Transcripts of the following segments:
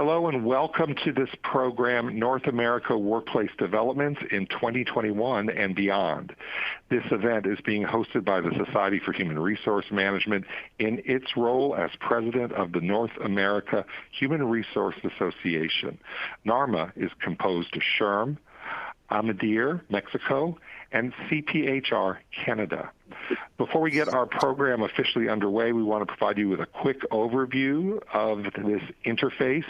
Hello and welcome to this program, North America Workplace Developments in 2021 and Beyond. This event is being hosted by the Society for Human Resource Management in its role as president of the North America Human Resource Association. NAHRMA is composed of SHRM, AMADIR, Mexico, and CPHR, Canada. Before we get our program officially underway, we want to provide you with a quick overview of this interface.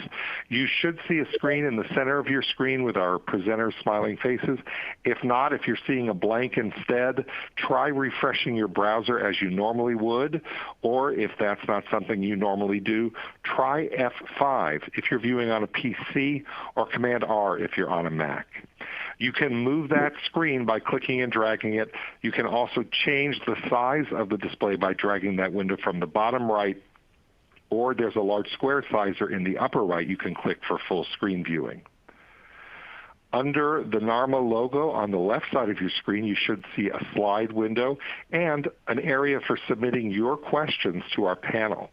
You should see a screen in the center of your screen with our presenters' smiling faces. If not, if you're seeing a blank instead, try refreshing your browser as you normally would, or if that's not something you normally do, try F5 if you're viewing on a PC, or Command R if you're on a Mac. You can move that screen by clicking and dragging it. You can also change the size of the display by dragging that window from the bottom right, or there's a large square sizer in the upper right you can click for full screen viewing. Under the NAHRMA logo on the left side of your screen, you should see a slide window and an area for submitting your questions to our panel.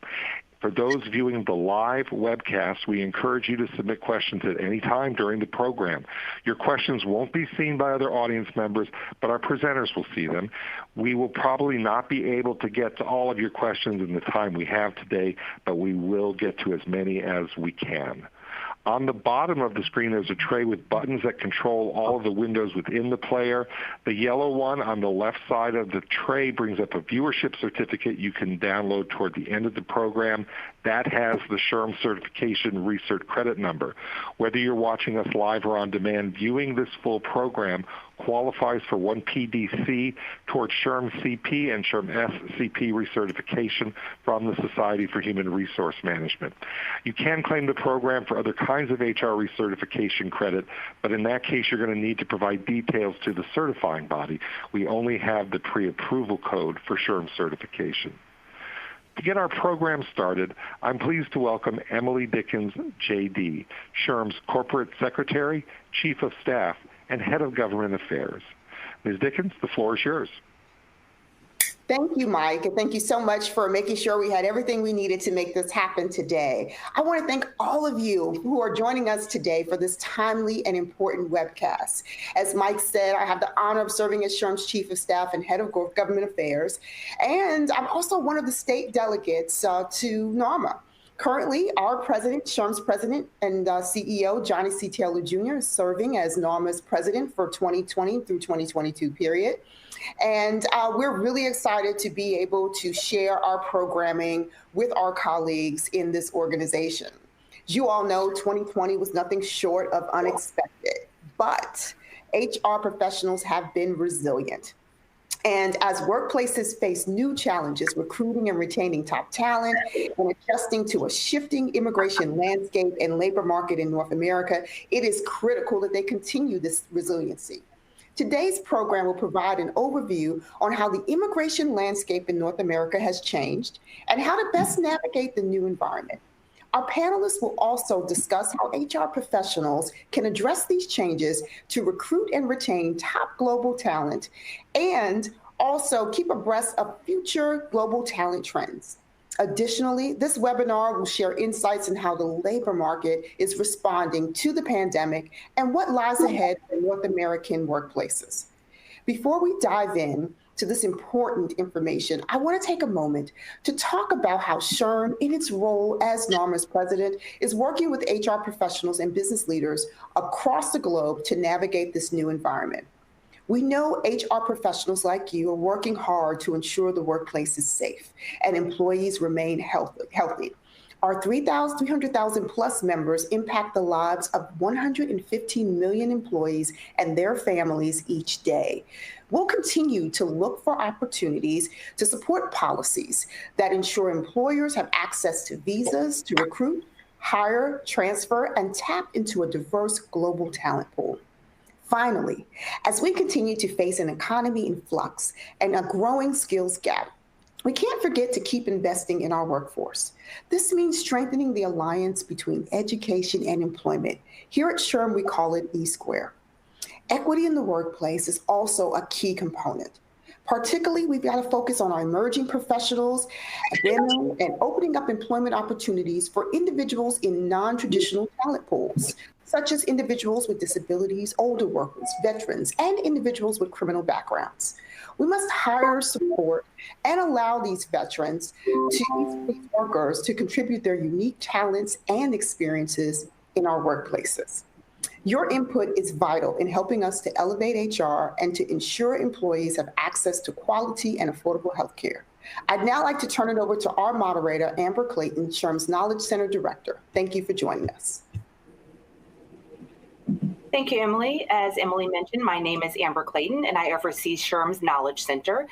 For those viewing the live webcast, we encourage you to submit questions at any time during the program. Your questions won't be seen by other audience members, but our presenters will see them. We will probably not be able to get to all of your questions in the time we have today, but we will get to as many as we can. On the bottom of the screen, there's a tray with buttons that control all of the windows within the player. The yellow one on the left side of the tray brings up a viewership certificate you can download toward the end of the program. That has the SHRM certification research credit number. Whether you're watching us live or on demand, viewing this full program qualifies for 1 PDC towards SHRM-CP and SHRM-SCP recertification from the Society for Human Resource Management. You can claim the program for other kinds of HR recertification credit, but in that case, you're going to need to provide details to the certifying body. We only have the pre-approval code for SHRM certification. To get our program started, I'm pleased to welcome Emily Dickens, JD, SHRM's Corporate Secretary, Chief of Staff, and Head of Government Affairs. Ms. Dickens, the floor is yours. Thank you, Mike, and thank you so much for making sure we had everything we needed to make this happen today. I want to thank all of you who are joining us today for this timely and important webcast. As Mike said, I have the honor of serving as SHRM's Chief of Staff and Head of Government Affairs, and I'm also one of the state delegates to NAHRMA. Currently, our president, SHRM's president and CEO, Johnny C. Taylor Jr., is serving as NAHRMA's president for 2020 through 2022 period. And we're really excited to be able to share our programming with our colleagues in this organization. As you all know, 2020 was nothing short of unexpected, but HR professionals have been resilient. And as workplaces face new challenges, recruiting and retaining top talent and adjusting to a shifting immigration landscape and labor market in North America, it is critical that they continue this resiliency. Today's program will provide an overview on how the immigration landscape in North America has changed and how to best navigate the new environment. Our panelists will also discuss how HR professionals can address these changes to recruit and retain top global talent and also keep abreast of future global talent trends. Additionally, this webinar will share insights on how the labor market is responding to the pandemic and what lies ahead for North American workplaces. Before we dive in to this important information, I want to take a moment to talk about how SHRM, in its role as NAHRMA's president, is working with HR professionals and business leaders across the globe to navigate this new environment. We know HR professionals like you are working hard to ensure the workplace is safe and employees remain healthy. Our 300,000 plus members impact the lives of 115 million employees and their families each day. We'll continue to look for opportunities to support policies that ensure employers have access to visas to recruit, hire, transfer, and tap into a diverse global talent pool. Finally, as we continue to face an economy in flux and a growing skills gap, we can't forget to keep investing in our workforce. This means strengthening the alliance between education and employment. Here at SHRM, we call it E-Square. Equity in the workplace is also a key component. Particularly, we've got to focus on our emerging professionals, women, and opening up employment opportunities for individuals in non-traditional talent pools, such as individuals with disabilities, older workers, veterans, and individuals with criminal backgrounds. We must hire, support, and allow these veterans, these workers, to contribute their unique talents and experiences in our workplaces. Your input is vital in helping us to elevate HR and to ensure employees have access to quality and affordable health care. I'd now like to turn it over to our moderator, Amber Clayton, SHRM's Knowledge Center Director. Thank you for joining us. Thank you, Emily. As Emily mentioned, my name is Amber Clayton, and I oversee SHRM's Knowledge Center,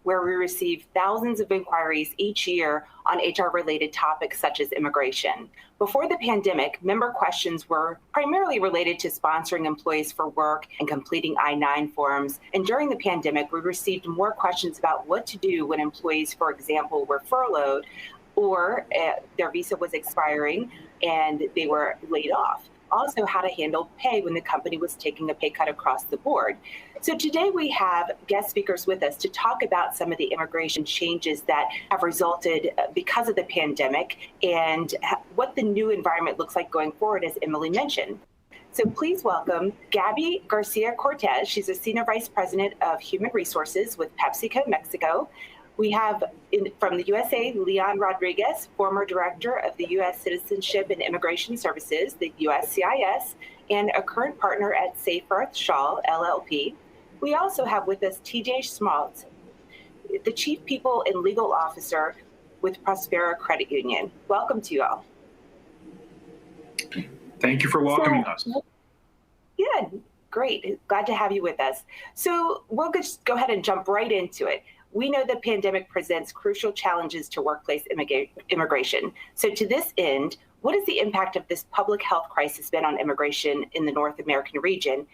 where we receive thousands of inquiries each year on HR-related topics such as immigration. Before the pandemic, member questions were primarily related to sponsoring employees for work and completing I-9 forms. And during the pandemic, we received more questions about what to do when employees, for example, were furloughed or their visa was expiring and they were laid off. Also, how to handle pay when the company was taking a pay cut across the board. So today we have guest speakers with us to talk about some of the immigration changes that have resulted because of the pandemic and what the new environment looks like going forward, as Emily mentioned. So please welcome Gabby Garcia-Cortez. She's a Senior Vice President of Human Resources with PepsiCo Mexico. We have from the USA, Leon Rodriguez, former director of the U.S. Citizenship and Immigration Services, the USCIS, and a current partner at Seyfarth Shaw, LLP. We also have with us TJ Schmaltz, the Chief People and Legal Officer with Prospera Credit Union. Welcome to you all. Thank you for welcoming us. Yeah, great. Glad to have you with us. So we'll just go ahead and jump right into it. We know the pandemic presents crucial challenges to workplace immigration. So to this end, what has the impact of this public health crisis been on immigration in the North American region?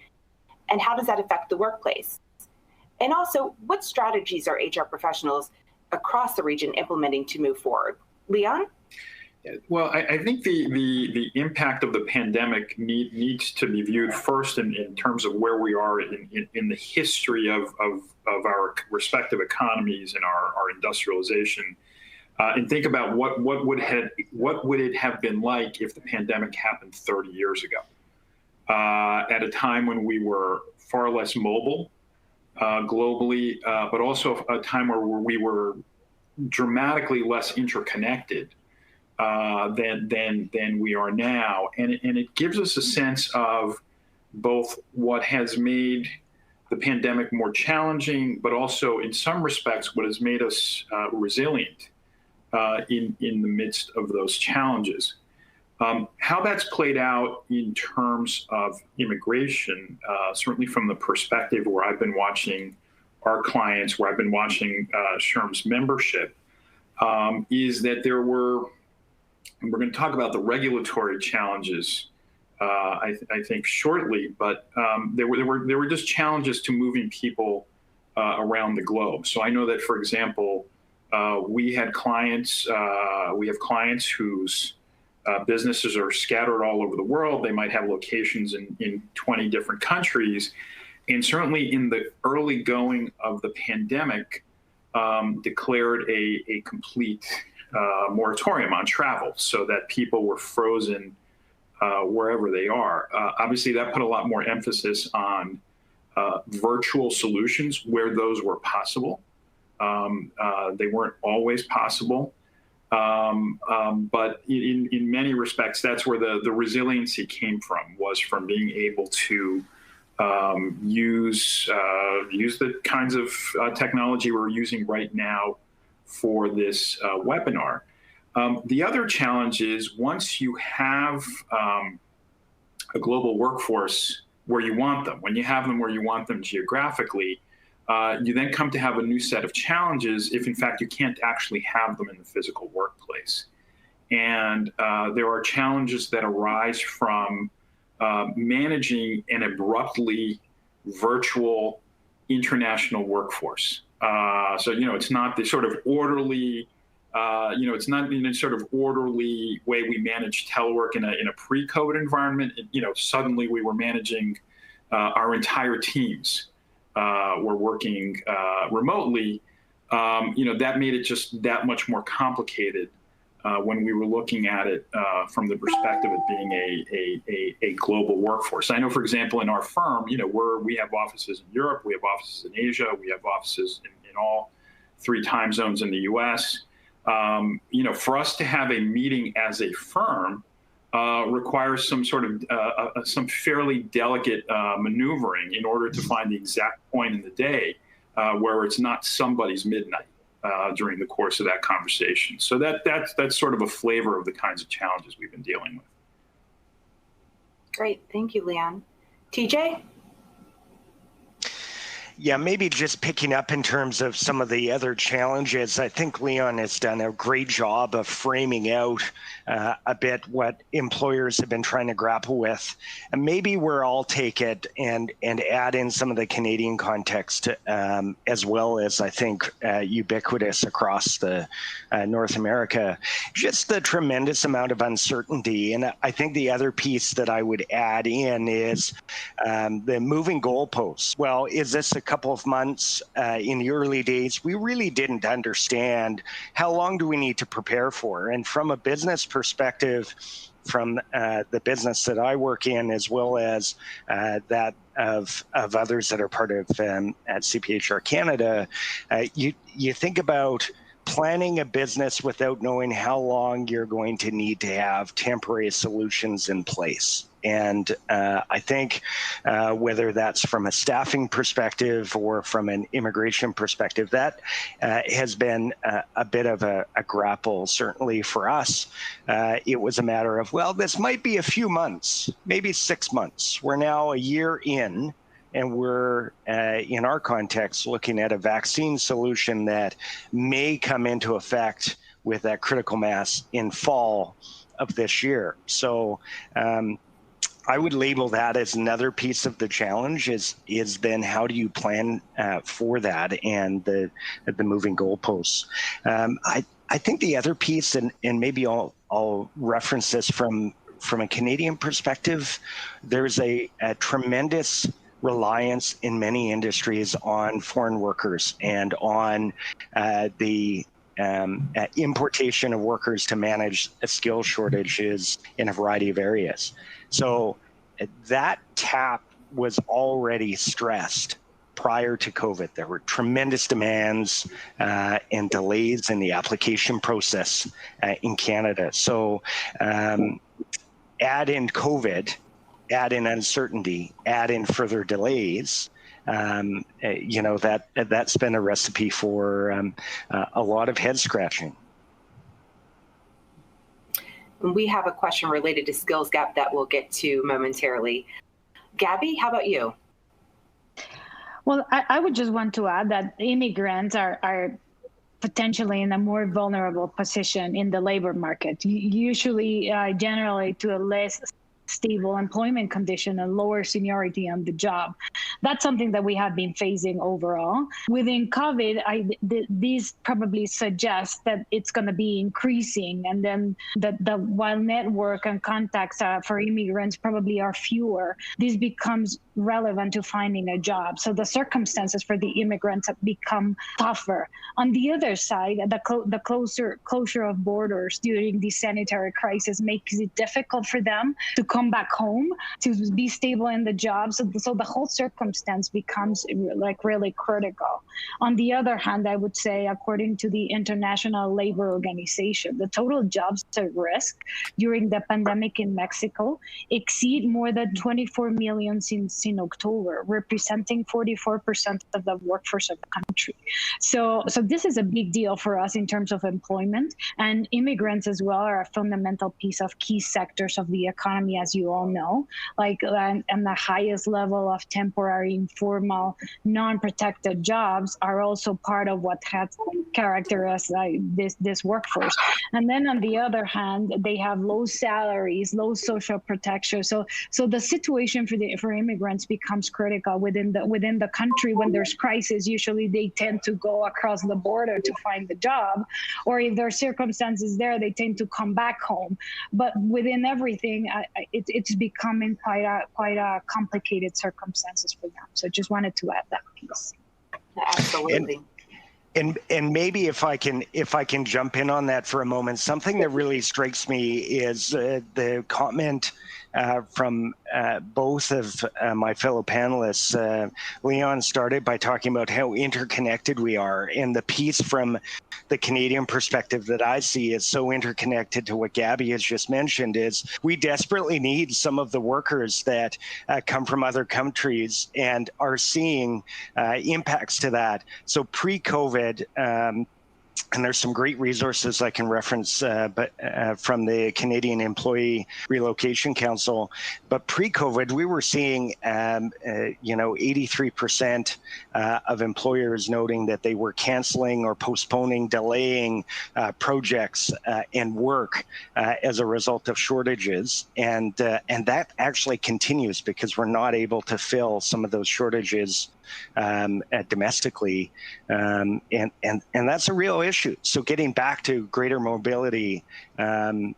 And how does that affect the workplace? And also, what strategies are HR professionals across the region implementing to move forward? Leon? Well, I think the impact of the pandemic needs to be viewed first in terms of where we are in the history of our respective economies and our industrialization, and think about what would it have been like if the pandemic happened 30 years ago, at a time when we were far less mobile globally, but also a time where we were dramatically less interconnected than we are now, and it gives us a sense of both what has made the pandemic more challenging, but also in some respects what has made us resilient in the midst of those challenges. How that's played out in terms of immigration, certainly from the perspective where I've been watching our clients, where I've been watching SHRM's membership, is that there were, and we're going to talk about the regulatory challenges, I think shortly, but there were just challenges to moving people around the globe. So I know that, for example, we have clients whose businesses are scattered all over the world. They might have locations in 20 different countries, and certainly in the early going of the pandemic, declared a complete moratorium on travel so that people were frozen wherever they are. Obviously, that put a lot more emphasis on virtual solutions where those were possible. They weren't always possible, but in many respects, that's where the resiliency came from, was from being able to use the kinds of technology we're using right now for this webinar. The other challenge is, once you have a global workforce where you want them, when you have them where you want them geographically, you then come to have a new set of challenges if, in fact, you can't actually have them in the physical workplace. And there are challenges that arise from managing an abruptly virtual international workforce. So, it's not the sort of orderly, it's not in a sort of orderly way we manage telework in a pre-COVID environment. Suddenly we were managing our entire teams were working remotely, that made it just that much more complicated when we were looking at it from the perspective of being a global workforce. I know, for example, in our firm, we have offices in Europe, we have offices in Asia, we have offices in all 3 time zones in the U.S. For us to have a meeting as a firm requires some sort of some fairly delicate maneuvering in order to find the exact point in the day where it's not somebody's midnight during the course of that conversation. So that's sort of a flavor of the kinds of challenges we've been dealing with. Great, thank you, Leon. TJ? Yeah, maybe just picking up in terms of some of the other challenges. I think Leon has done a great job of framing out a bit what employers have been trying to grapple with. And maybe I'll take it and add in some of the Canadian context as well as I think ubiquitous across the North America. Just the tremendous amount of uncertainty. And I think the other piece that I would add in is the moving goalposts. Well, is this a couple of months in the early days? We really didn't understand how long do we need to prepare for. And from a business perspective, from the business that I work in, as well as that of others that are part of at CPHR Canada, you think about planning a business without knowing how long you're going to need to have temporary solutions in place. And I think whether that's from a staffing perspective or from an immigration perspective, that has been a bit of a grapple, certainly for us. It was a matter of, well, this might be a few months, maybe 6 months. We're now a year in, and we're, in our context, looking at a vaccine solution that may come into effect with that critical mass in fall of this year. So I would label that as another piece of the challenge is then how do you plan for that and the moving goalposts. I think the other piece, and maybe I'll reference this from a Canadian perspective, there's a tremendous reliance in many industries on foreign workers and on the importation of workers to manage skill shortages in a variety of areas. So that tap was already stressed prior to COVID. There were tremendous demands and delays in the application process in Canada. So add in COVID, add in uncertainty, add in further delays, that's been a recipe for a lot of head scratching. We have a question related to skills gap that we'll get to momentarily. Gabby, how about you? Well, I would just want to add that immigrants are potentially in a more vulnerable position in the labor market, usually generally to a less stable employment condition and lower seniority on the job. That's something that we have been facing overall. Within COVID, these probably suggest that it's going to be increasing, and then while network and contacts for immigrants probably are fewer, this becomes relevant to finding a job. So the circumstances for the immigrants have become tougher. On the other side, the closure of borders during the sanitary crisis makes it difficult for them to come back home, to be stable in the job. So the whole circumstance becomes like really critical. On the other hand, I would say, according to the International Labor Organization, the total jobs at risk during the pandemic in Mexico exceed more than 24 million since in October, representing 44% of the workforce of the country. So this is a big deal for us in terms of employment, and immigrants as well are a fundamental piece of key sectors of the economy, as you all know, and the highest level of temporary, informal, non-protected jobs are also part of what has characterized this workforce. And then on the other hand, they have low salaries, low social protection. So the situation for immigrants immigrants becomes critical within the country. When there's crisis, usually they tend to go across the border to find the job, or if there are circumstances there, they tend to come back home. But within everything, it's becoming quite a complicated circumstances for them. So just wanted to add that piece. Absolutely. And maybe if I can jump in on that for a moment, something that really strikes me is the comment from both of my fellow panelists. Leon started by talking about how interconnected we are, and the piece from the Canadian perspective that I see is so interconnected to what Gabby has just mentioned is we desperately need some of the workers that come from other countries and are seeing impacts to that. So pre-COVID, and there's some great resources I can reference from the Canadian Employee Relocation Council. But pre-COVID, we were seeing, 83% of employers noting that they were canceling or postponing, delaying projects and work as a result of shortages. And that actually continues because we're not able to fill some of those shortages domestically, and that's a real issue. So getting back to greater mobility and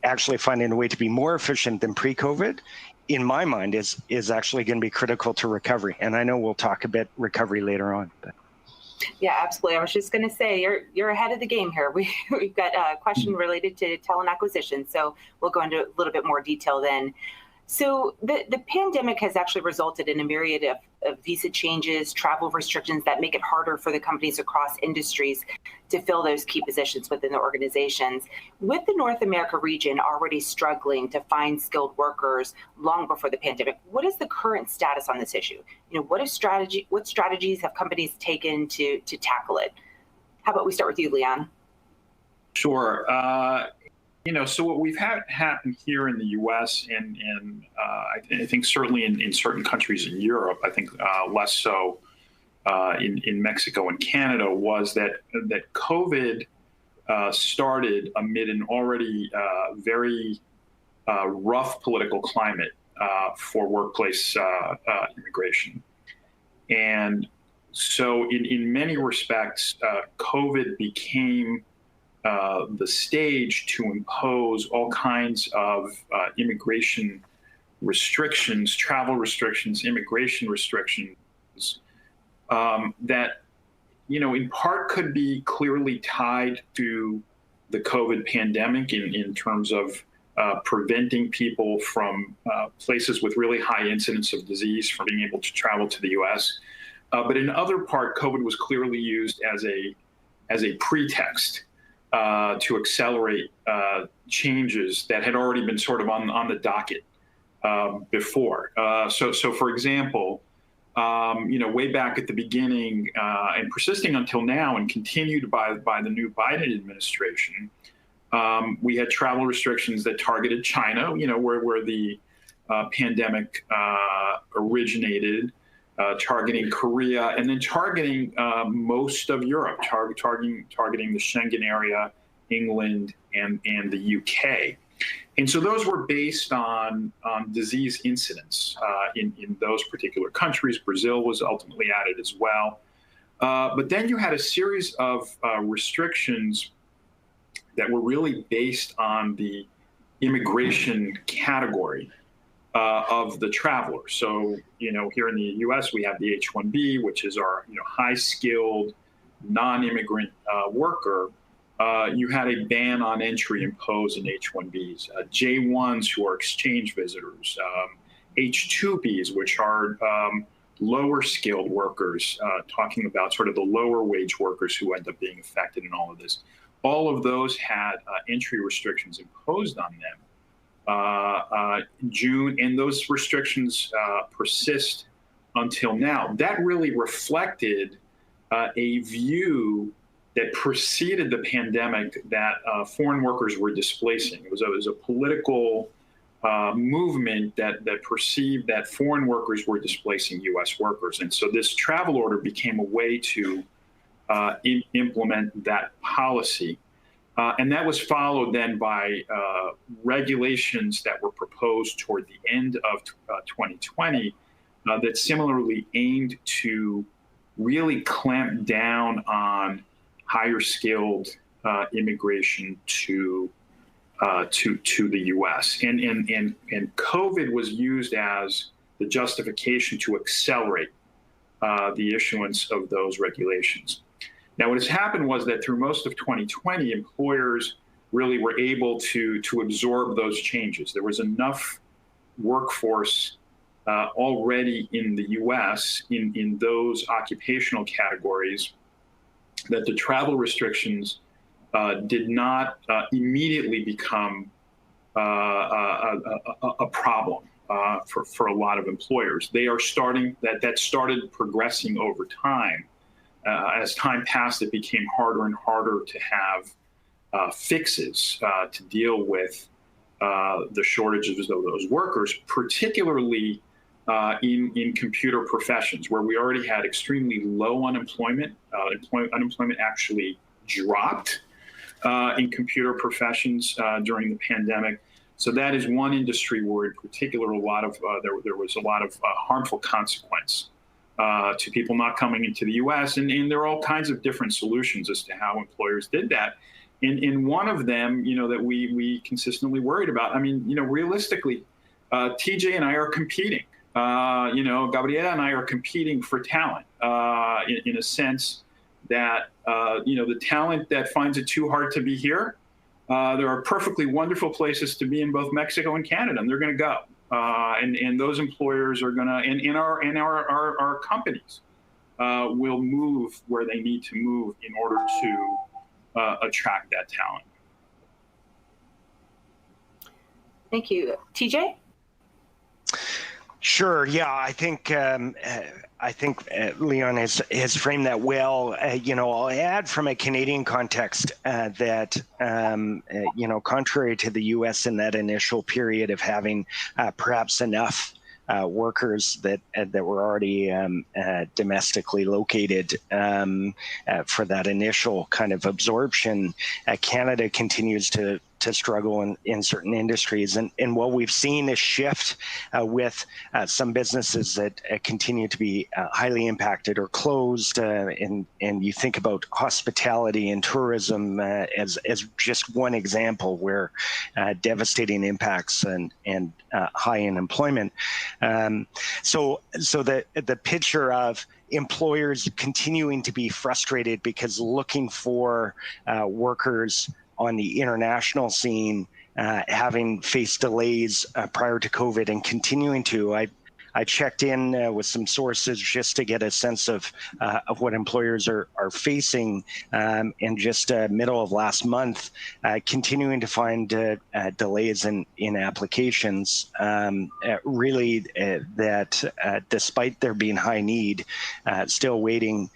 actually finding a way to be more efficient than pre-COVID, in my mind, is actually going to be critical to recovery. And I know we'll talk a bit recovery later on. But. Yeah, absolutely. I was just going to say you're ahead of the game here. We've got a question related to talent acquisition, so we'll go into a little bit more detail then. So the pandemic has actually resulted in a myriad of visa changes, travel restrictions that make it harder for the companies across industries to fill those key positions within the organizations. With the North America region already struggling to find skilled workers long before the pandemic, what is the current status on this issue? What strategies have companies taken to tackle it? How about we start with you, Leon? Sure. So what we've had happen here in the U.S. and I think certainly in certain countries in Europe, I think less so in Mexico and Canada, was that COVID started amid an already very rough political climate for workplace immigration. And so in many respects, COVID became the stage to impose all kinds of immigration restrictions, travel restrictions, immigration restrictions that, in part could be clearly tied to the COVID pandemic in terms of preventing people from places with really high incidence of disease from being able to travel to the U.S. But in other part, COVID was clearly used as a pretext to accelerate changes that had already been sort of on the docket before. So for example, way back at the beginning and persisting until now and continued by the new Biden administration, we had travel restrictions that targeted China, where the pandemic originated, targeting Korea, and then targeting most of Europe, targeting the Schengen area, England, and the UK. And so those were based on disease incidence in those particular countries. Brazil was ultimately added as well. But then you had a series of restrictions that were really based on the immigration category of the traveler. So, here in the U.S., we have the H-1B, which is our, high-skilled, non-immigrant worker. You had a ban on entry imposed in H-1Bs, J-1s, who are exchange visitors, H-2Bs, which are lower-skilled workers, talking about sort of the lower-wage workers who end up being affected in all of this. All of those had entry restrictions imposed on them. June, and those restrictions persist until now. That really reflected a view that preceded the pandemic that foreign workers were displacing. It was a political movement that perceived that foreign workers were displacing U.S. workers. And so this travel order became a way to implement that policy. And that was followed then by regulations that were proposed toward the end of 2020 that similarly aimed to really clamp down on higher skilled immigration to the U.S. And COVID was used as the justification to accelerate the issuance of those regulations. Now, what has happened was that through most of 2020, employers really were able to absorb those changes. There was enough workforce already in the U.S. in those occupational categories that the travel restrictions did not immediately become a problem for a lot of employers. They are starting, that started progressing over time. As time passed, it became harder and harder to have fixes to deal with the shortages of those workers, particularly in computer professions, where we already had extremely low unemployment. Unemployment actually dropped in computer professions during the pandemic. So that is one industry where, in particular, there was a lot of harmful consequence to people not coming into the U.S. And there are all kinds of different solutions as to how employers did that. And one of them, that we consistently worried about. I mean, realistically, TJ and I are competing. Gabriela and I are competing for talent in a sense that, the talent that finds it too hard to be here, there are perfectly wonderful places to be in both Mexico and Canada, and they're going to go. And those employers are going to, and our companies will move where they need to move in order to attract that talent. Thank you. TJ? Sure. Yeah, I think Leon has framed that well. I'll add from a Canadian context that contrary to the U.S. in that initial period of having perhaps enough workers that were already domestically located for that initial kind of absorption, Canada continues to struggle in certain industries. And while we've seen a shift with some businesses that continue to be highly impacted or closed, and you think about hospitality and tourism as just one example where devastating impacts and high unemployment. So the picture of employers continuing to be frustrated because looking for workers on the international scene, having faced delays prior to COVID and continuing to. I checked in with some sources just to get a sense of what employers are facing, and just middle of last month, continuing to find delays in applications. Really, that despite there being high need, still waiting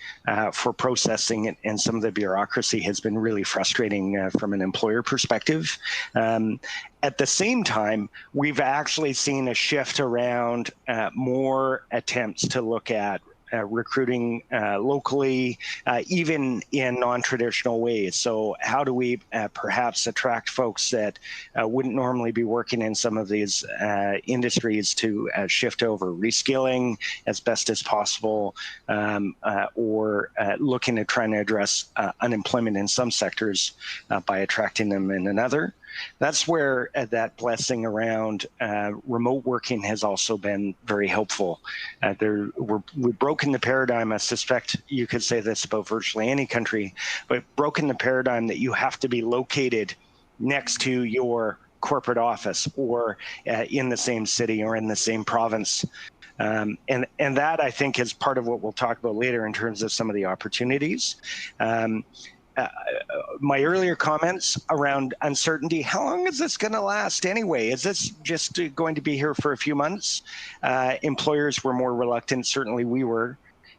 for processing, and some of the bureaucracy has been really frustrating from an employer perspective. At the same time, we've actually seen a shift around more attempts to look at recruiting locally, even in non-traditional ways. So how do we perhaps attract folks that wouldn't normally be working in some of these industries to shift over, reskilling as best as possible, or looking at trying to address unemployment in some sectors by attracting them in another. That's where that blessing around remote working has also been very helpful. We've broken the paradigm. I suspect you could say this about virtually any country, but broken the paradigm that you have to be located next to your corporate office or in the same city or in the same province. And that, I think, is part of what we'll talk about later in terms of some of the opportunities. My earlier comments around uncertainty, how long is this going to last anyway? Is this just going to be here for a few months? Employers were more reluctant, certainly we were,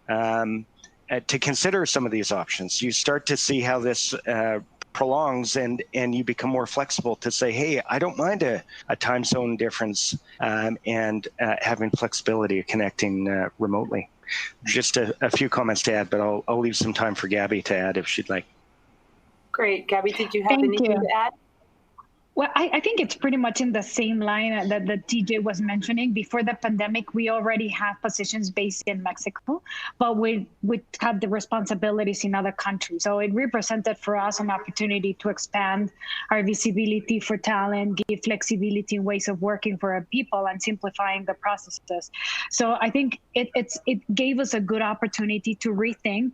to consider some of these options. You start to see how this prolongs, and you become more flexible to say, hey, I don't mind a time zone difference, and having flexibility of connecting remotely. Just a few comments to add, but I'll leave some time for Gabby to add if she'd like. Great. Gabby, did you have anything to add? Well, I think it's pretty much in the same line that TJ was mentioning. Before the pandemic, we already have positions based in Mexico, but we had the responsibilities in other countries. So it represented for us an opportunity to expand our visibility for talent, give flexibility in ways of working for our people, and simplifying the processes. So I think it gave us a good opportunity to rethink,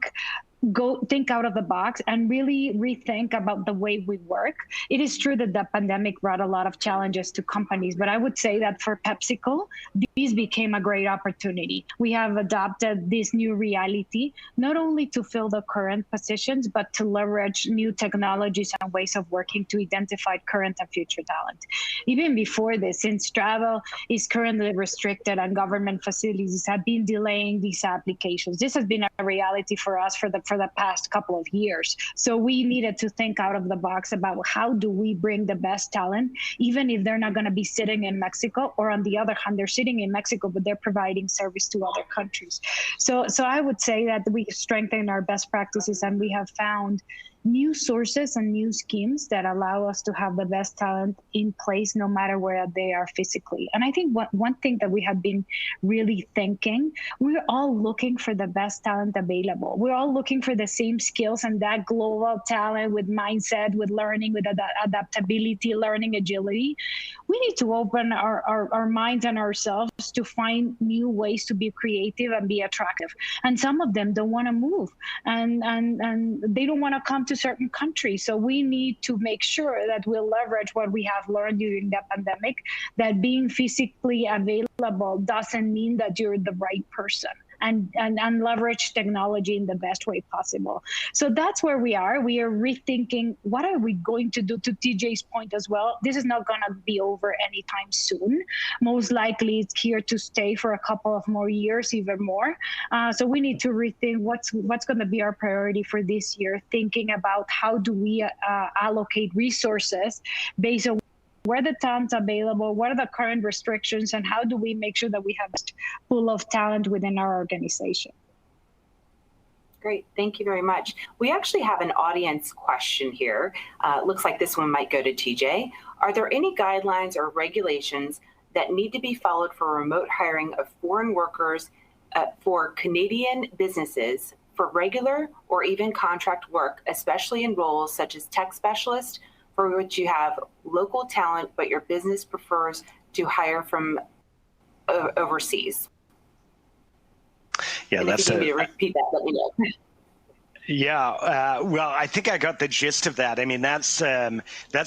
go think out of the box, and really rethink about the way we work. It is true that the pandemic brought a lot of challenges to companies, but I would say that for PepsiCo, these became a great opportunity. We have adopted this new reality, not only to fill the current positions, but to leverage new technologies and ways of working to identify current and future talent. Even before this, since travel is currently restricted and government facilities have been delaying these applications, this has been a reality for us for the past couple of years. So we needed to think out of the box about how do we bring the best talent, even if they're not going to be sitting in Mexico, or on the other hand, they're sitting in Mexico, but they're providing service to other countries. So I would say that we strengthen our best practices, and we have found new sources and new schemes that allow us to have the best talent in place no matter where they are physically. And I think one thing that we have been really thinking, we're all looking for the best talent available. We're all looking for the same skills and that global talent with mindset, with learning, with adaptability, learning agility. We need to open our minds and ourselves to find new ways to be creative and be attractive. And some of them don't want to move, and they don't want to come to certain countries. So we need to make sure that we'll leverage what we have learned during the pandemic, that being physically available doesn't mean that you're the right person. And leverage technology in the best way possible. So that's where we are. We are rethinking, what are we going to do? To TJ's point as well, this is not going to be over anytime soon. Most likely it's here to stay for a couple of more years, even more. So we need to rethink what's going to be our priority for this year, thinking about how do we allocate resources based on where the talent's available, what are the current restrictions, and how do we make sure that we have a pool of talent within our organization. Great, thank you very much. We actually have an audience question here. Looks like this one might go to TJ. Are there any guidelines or regulations that need to be followed for remote hiring of foreign workers for Canadian businesses for regular or even contract work, especially in roles such as tech specialist, for which you have local talent, but your business prefers to hire from overseas? Yeah, and if you need me to repeat that, let me know. Yeah, well, I think I got the gist of that. I mean, that's a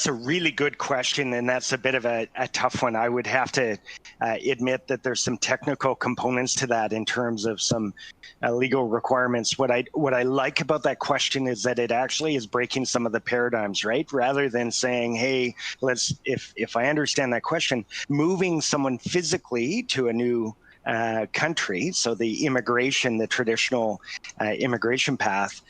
really good question, and that's a bit of a tough one. I would have to admit that there's some technical components to that in terms of some legal requirements. What I like about that question is that it actually is breaking some of the paradigms, right? Rather than saying, hey, if I understand that question, moving someone physically to a new country, so the traditional immigration path,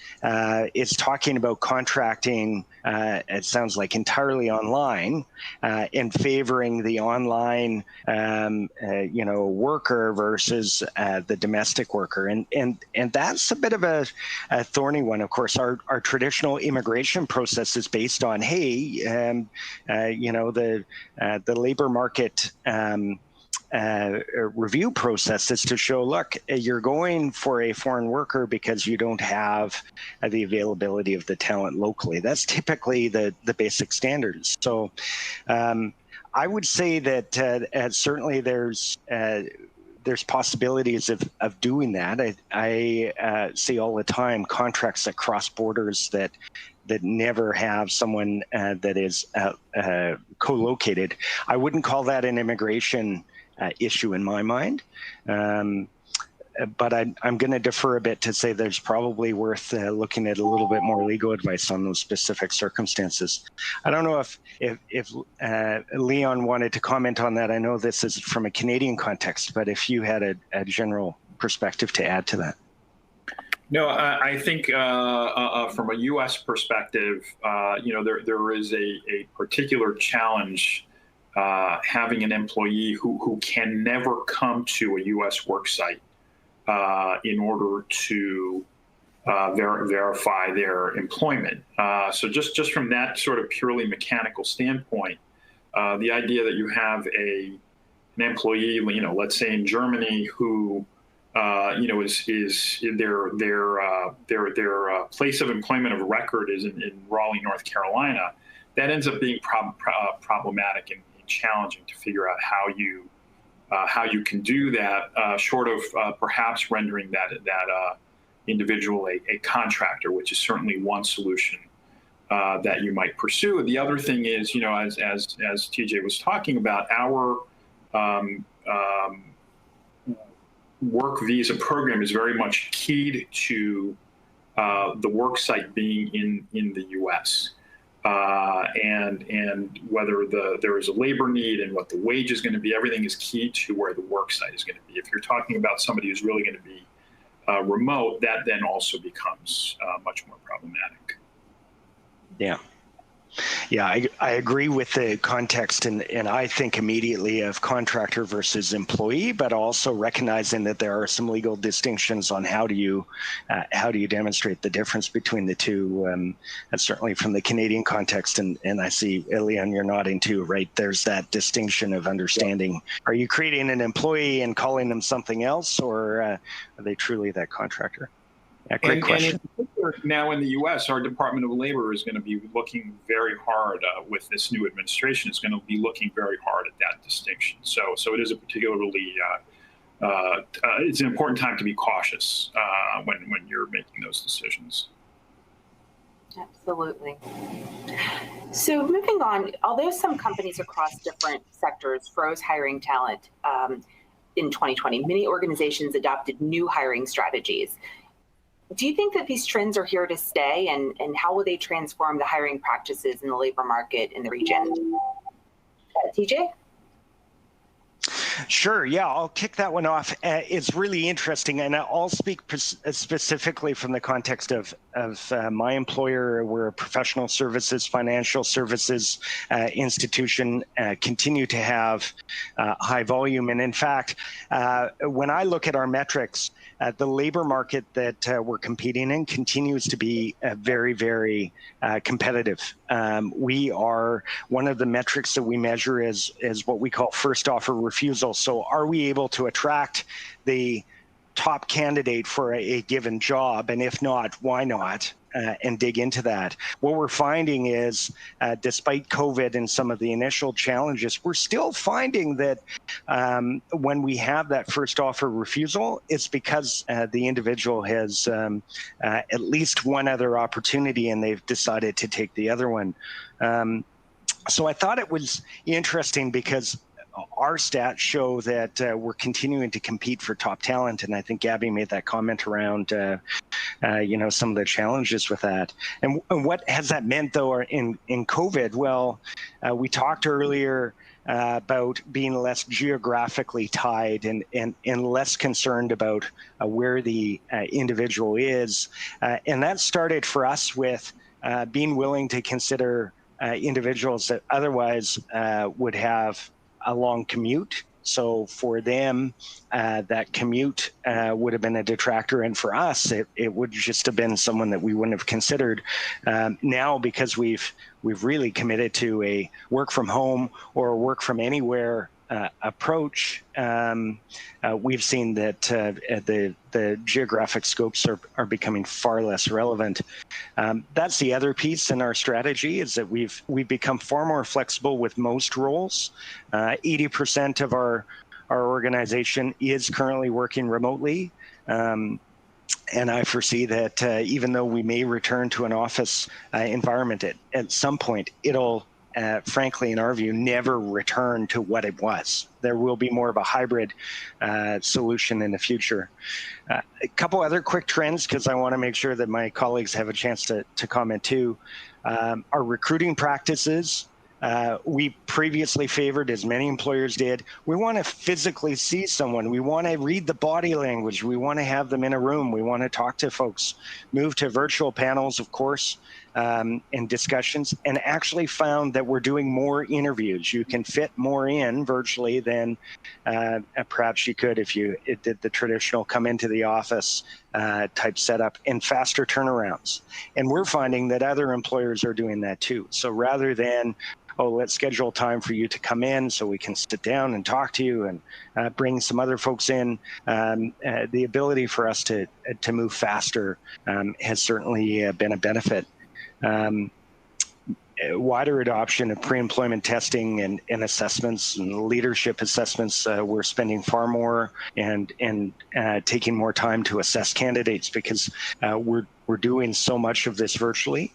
is talking about contracting, it sounds like entirely online, and favoring the online worker versus the domestic worker. And that's a bit of a thorny one. Of course, our traditional immigration process is based on, hey, the labor market review process is to show, look, you're going for a foreign worker because you don't have the availability of the talent locally. That's typically the basic standards. So I would say that certainly there's possibilities of doing that. I see all the time contracts that cross borders that never have someone that is co-located. I wouldn't call that an immigration issue in my mind, but I'm going to defer a bit to say there's probably worth looking at a little bit more legal advice on those specific circumstances. I don't know if Leon wanted to comment on that. I know this is from a Canadian context, but if you had a general perspective to add to that. No, I think from a U.S. perspective, there is a particular challenge having an employee who can never come to a U.S. work site in order to verify their employment. So just from that sort of purely mechanical standpoint, The idea that you have an employee, let's say in Germany, who is their place of employment of record is in Raleigh, North Carolina, that ends up being problematic and challenging to figure out how you can do that, short of perhaps rendering that individual a contractor, which is certainly one solution that you might pursue. The other thing is, as TJ was talking about, our work visa program is very much keyed to the work site being in the U.S. And whether there is a labor need and what the wage is going to be, everything is key to where the work site is going to be. If you're talking about somebody who's really going to be remote, that then also becomes much more problematic. Yeah. Yeah, I agree with the context, and I think immediately of contractor versus employee, but also recognizing that there are some legal distinctions on how do you demonstrate the difference between the two. And certainly from the Canadian context, and I see, Leon, you're nodding too, right? There's that distinction of understanding, are you creating an employee and calling them something else, or are they truly that contractor? Yeah, great question. And now in the U.S., our Department of Labor is going to be looking very hard with this new administration. It's going to be looking very hard at that distinction. So it is a particularly it's an important time to be cautious when you're making those decisions. Absolutely. So moving on, although some companies across different sectors froze hiring talent in 2020, many organizations adopted new hiring strategies. Do you think that these trends are here to stay, and how will they transform the hiring practices in the labor market in the region? TJ? Sure. Yeah, I'll kick that one off. It's really interesting, and I'll speak specifically from the context of my employer. We're a professional services, financial services institution, continue to have high volume. And in fact, when I look at our metrics, the labor market that we're competing in continues to be very, very competitive. We are, one of the metrics that we measure is what we call first offer refusal. So are we able to attract the top candidate for a given job? And if not, why not? And dig into that. What we're finding is, despite COVID and some of the initial challenges, we're still finding that when we have that first offer refusal, it's because the individual has at least one other opportunity and they've decided to take the other one. So I thought it was interesting because our stats show that we're continuing to compete for top talent, and I think Gabby made that comment around, some of the challenges with that. And what has that meant, though, in COVID? Well, we talked earlier about being less geographically tied and less concerned about where the individual is, and that started for us with being willing to consider individuals that otherwise would have a long commute. So for them, that commute would have been a detractor. And for us, it would just have been someone that we wouldn't have considered. Now, because we've really committed to a work from home or a work from anywhere approach, we've seen that the geographic scopes are becoming far less relevant. That's the other piece in our strategy, is that we've become far more flexible with most roles. 80% of our organization is currently working remotely. And I foresee that even though we may return to an office environment at some point, it'll frankly, in our view, never return to what it was. There will be more of a hybrid solution in the future. A couple other quick trends, because I want to make sure that my colleagues have a chance to comment too. Our recruiting practices, we previously favored, as many employers did, we want to physically see someone. We want to read the body language. We want to have them in a room. We want to talk to folks. Move to virtual panels, of course. and discussions, and actually found that we're doing more interviews. You can fit more in virtually than perhaps you could if you did the traditional come into the office type setup, and faster turnarounds. And we're finding that other employers are doing that too. So rather than, oh, let's schedule time for you to come in so we can sit down and talk to you and bring some other folks in, the ability for us to move faster has certainly been a benefit. Wider adoption of pre-employment testing and assessments and leadership assessments. We're spending far more and taking more time to assess candidates because we're doing so much of this virtually.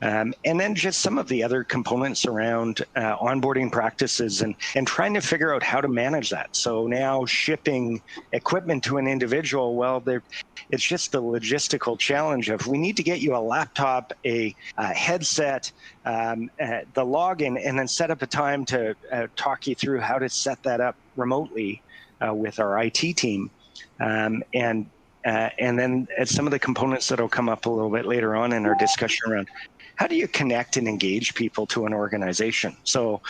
And then just some of the other components around onboarding practices and trying to figure out how to manage that. So now shipping equipment to an individual, well, it's just the logistical challenge of we need to get you a laptop, a headset, the login, and then set up a time to talk you through how to set that up remotely with our IT team. And then some of the components that will come up a little bit later on in our discussion around how do you connect and engage people to an organization? So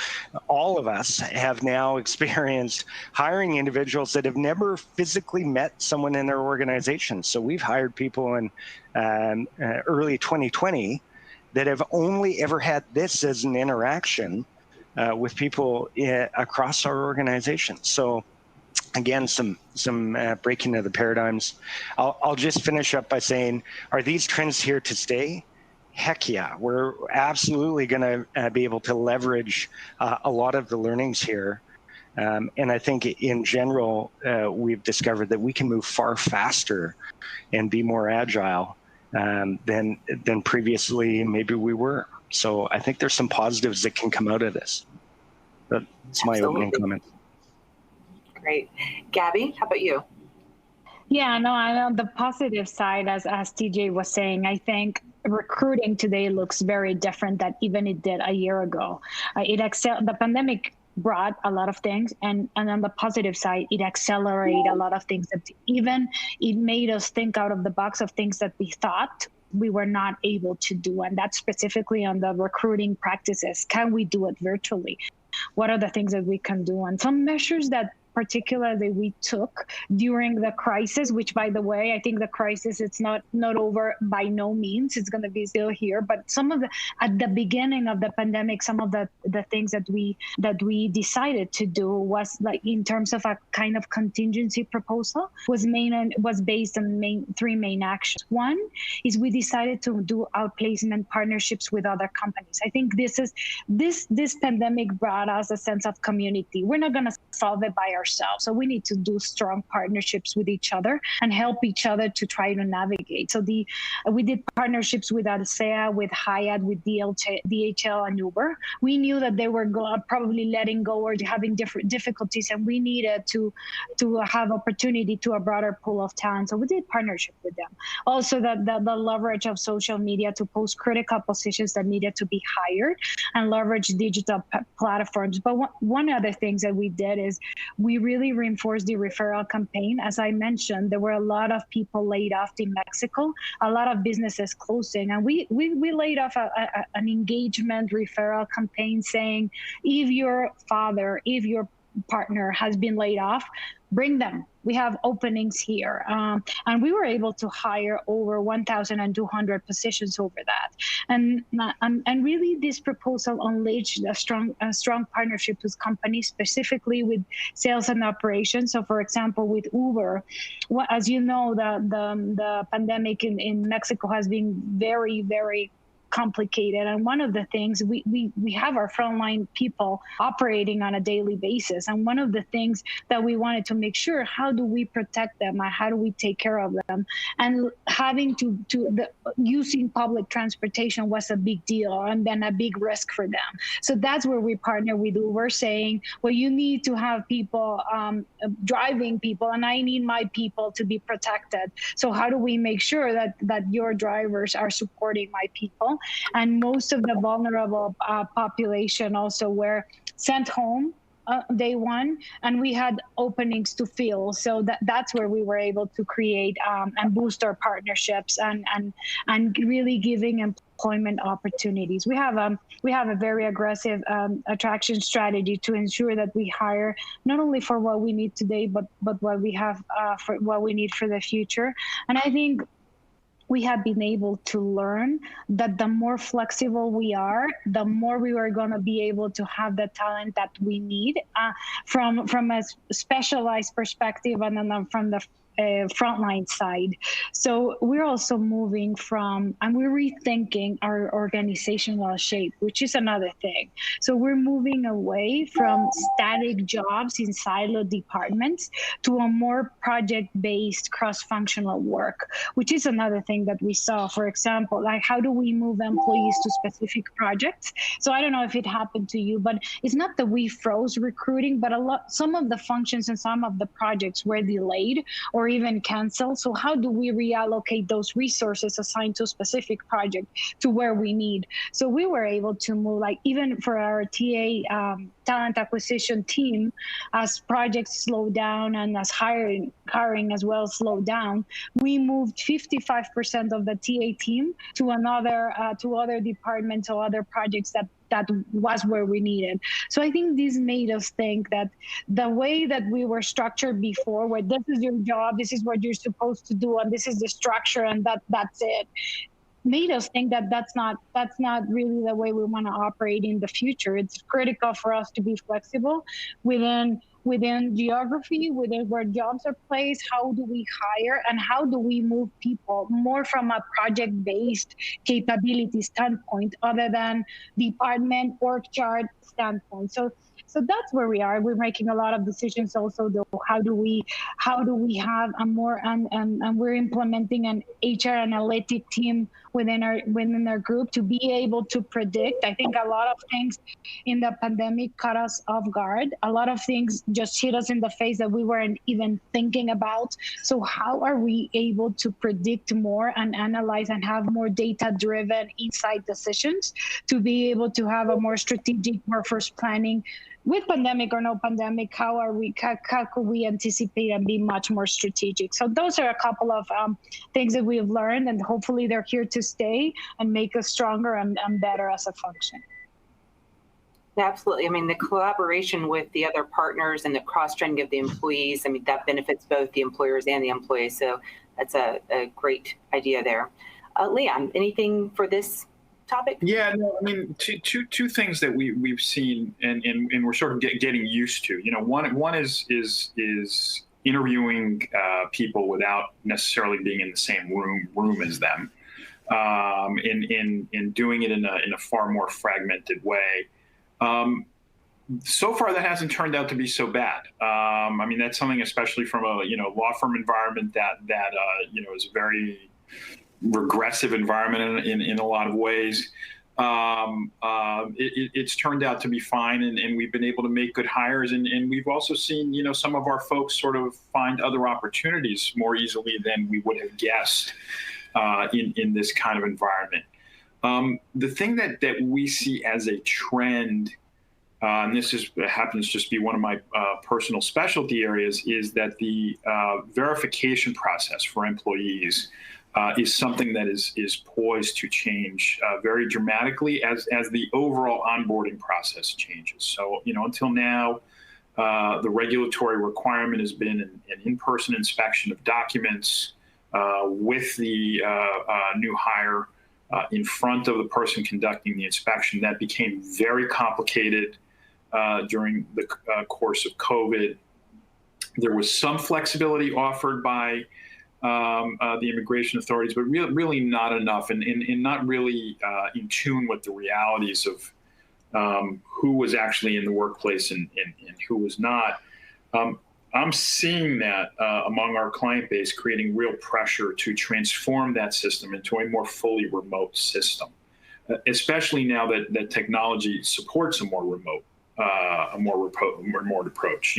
all of us have now experienced hiring individuals that have never physically met someone in their organization. So we've hired people in early 2020 that have only ever had this as an interaction with people across our organization. So again, some breaking of the paradigms. I'll just finish up by saying, are these trends here to stay? Heck yeah, we're absolutely going to be able to leverage a lot of the learnings here. And I think in general, we've discovered that we can move far faster and be more agile than previously maybe we were. So I think there's some positives that can come out of this. That's my opening comment. Great. Gabby, how about you? Yeah, no, on the positive side, as TJ was saying, I think recruiting today looks very different than even it did a year ago. The pandemic brought a lot of things, and on the positive side, it accelerated a lot of things that even it made us think out of the box of things that we thought we were not able to do. And that's specifically on the recruiting practices. Can we do it virtually? What are the things that we can do? And some measures that particularly we took during the crisis, which, by the way, I think the crisis, it's not over by no means. It's going to be still here. But at the beginning of the pandemic, some of the things that we decided to do was, like, in terms of a kind of contingency proposal, was based on three main actions. One is we decided to do outplacement partnerships with other companies. I think this pandemic brought us a sense of community. We're not going to solve it by ourselves. So we need to do strong partnerships with each other and help each other to try to navigate. So we did partnerships with Alsea, with Hyatt, with DHL and Uber. We knew that they were probably letting go or having different difficulties, and we needed to have opportunity to a broader pool of talent. So we did partnership with them. Also, the leverage of social media to post critical positions that needed to be hired and leverage digital platforms. But one other things that we did is we really reinforced the referral campaign. As I mentioned, there were a lot of people laid off in Mexico, a lot of businesses closing, and we laid off an engagement referral campaign saying, if your partner has been laid off, bring them. We have openings here. And we were able to hire over 1,200 positions over that. And really this proposal unleashed a strong partnership with companies, specifically with sales and operations. So, for example, with Uber, as you know, the pandemic in Mexico has been very, very complicated. And one of the things, we have our frontline people operating on a daily basis. And one of the things that we wanted to make sure, how do we protect them and how do we take care of them? And having using public transportation was a big deal and then a big risk for them. So that's where we partner with Uber, saying, well, you need to have people driving people, and I need my people to be protected. So how do we make sure that your drivers are supporting my people? And most of the vulnerable population also were sent home day one, and we had openings to fill. So that's where we were able to create and boost our partnerships and really giving employment opportunities. We have a very aggressive attraction strategy to ensure that we hire not only for what we need today, but what we have for what we need for the future. And I think we have been able to learn that the more flexible we are, the more we are going to be able to have the talent that we need from a specialized perspective, and then from the frontline side. So we're also moving from, and we're rethinking our organizational shape, which is another thing. So we're moving away from static jobs in siloed departments to a more project-based cross-functional work, which is another thing that we saw. For example, like, how do we move employees to specific projects? So I don't know if it happened to you, but it's not that we froze recruiting, but some of the functions and some of the projects were delayed or even canceled. So how do we reallocate those resources assigned to a specific project to where we need? So we were able to move, like, even for our TA talent acquisition team, as projects slow down and as hiring as well slowed down, we moved 55% of the TA team to other departments or other projects that was where we needed. So I think this made us think that the way that we were structured before, where this is your job, this is what you're supposed to do, and this is the structure, and that's it, made us think that that's not really the way we want to operate in the future. It's critical for us to be flexible within geography, within where jobs are placed. How do we hire, and how do we move people more from a project-based capability standpoint, other than department org chart standpoint? So that's where we are. We're making a lot of decisions also, though. How do we have a more, and we're implementing an HR analytic team within our group to be able to predict. I think a lot of things in the pandemic caught us off guard. A lot of things just hit us in the face that we weren't even thinking about. So how are we able to predict more and analyze and have more data-driven insight decisions to be able to have a more strategic workforce planning? With pandemic or no pandemic, how could we anticipate and be much more strategic? So those are a couple of things that we've learned, and hopefully they're here to stay and make us stronger and better as a function. Absolutely. I mean, the collaboration with the other partners and the cross-training of the employees, I mean, that benefits both the employers and the employees. So that's a great idea there. Leon, anything for this topic? Yeah, no, I mean, two things that we've seen and we're sort of getting used to. You know, one is interviewing people without necessarily being in the same room as them, in doing it in a far more fragmented way. So far, that hasn't turned out to be so bad. I mean, that's something, especially from a law firm environment that is a very regressive environment in a lot of ways. It's turned out to be fine, and we've been able to make good hires, and we've also seen some of our folks sort of find other opportunities more easily than we would have guessed in this kind of environment. The thing that we see as a trend, and this happens to just be one of my personal specialty areas, is that the verification process for employees is something that is poised to change very dramatically as the overall onboarding process changes. So, until now, the regulatory requirement has been an in-person inspection of documents with the new hire in front of the person conducting the inspection. That became very complicated during the course of COVID. There was some flexibility offered by the immigration authorities, but really not enough, and not really in tune with the realities of who was actually in the workplace and who was not. I'm seeing that among our client base, creating real pressure to transform that system into a more fully remote system, especially now that technology supports a more remote approach.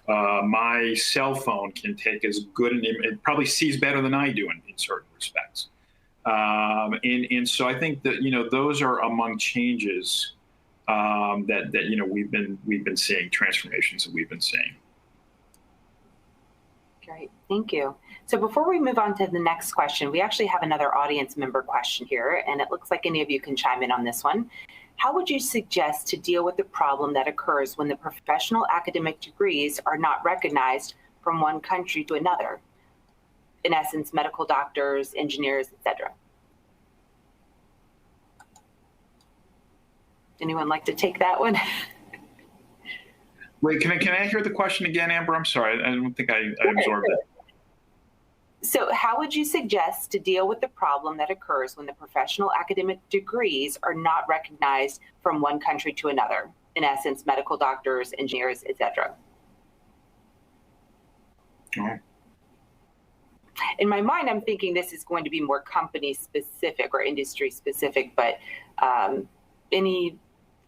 My cell phone can take as good an image, it probably sees better than I do in certain respects. And so I think that, those are among changes that we've been seeing, transformations that we've been seeing. Great, thank you. So before we move on to the next question, we actually have another audience member question here, and it looks like any of you can chime in on this one. How would you suggest to deal with the problem that occurs when the professional academic degrees are not recognized from one country to another? In essence, medical doctors, engineers, etc. Anyone like to take that one? Wait, can I hear the question again, Amber? I'm sorry, I don't think I absorbed it. So how would you suggest to deal with the problem that occurs when the professional academic degrees are not recognized from one country to another? In essence, medical doctors, engineers, etc. Oh. In my mind, I'm thinking this is going to be more company specific or industry specific, but any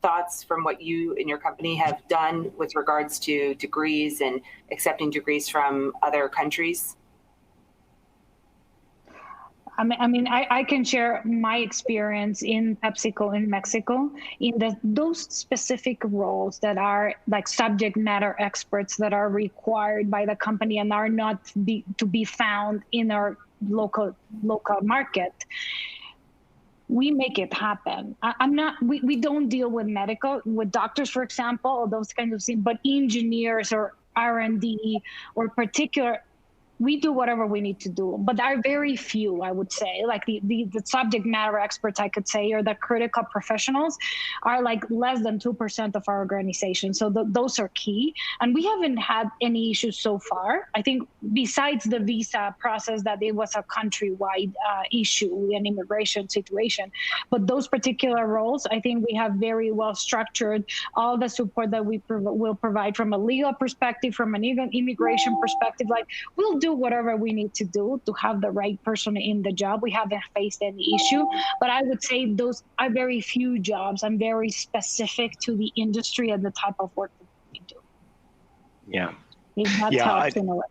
thoughts from what you and your company have done with regards to degrees and accepting degrees from other countries? I can share my experience in PepsiCo in Mexico in those specific roles that are like subject matter experts that are required by the company and are not to be found in our local market. We make it happen. We don't deal with doctors, for example, or those kinds of things, but engineers or R&D or particular, we do whatever we need to do, but there are very few, I would say, like the subject matter experts, I could say, or the critical professionals are like less than 2% of our organization. So those are key. And we haven't had any issues so far. I think besides the visa process, that it was a countrywide issue, an immigration situation. But those particular roles, I think we have very well structured all the support that we will provide from a legal perspective, from an immigration perspective. Like, we'll do whatever we need to do to have the right person in the job. We haven't faced any issue, but I would say those are very few jobs and very specific to the industry and the type of work that we do. Yeah. If that helps in a way.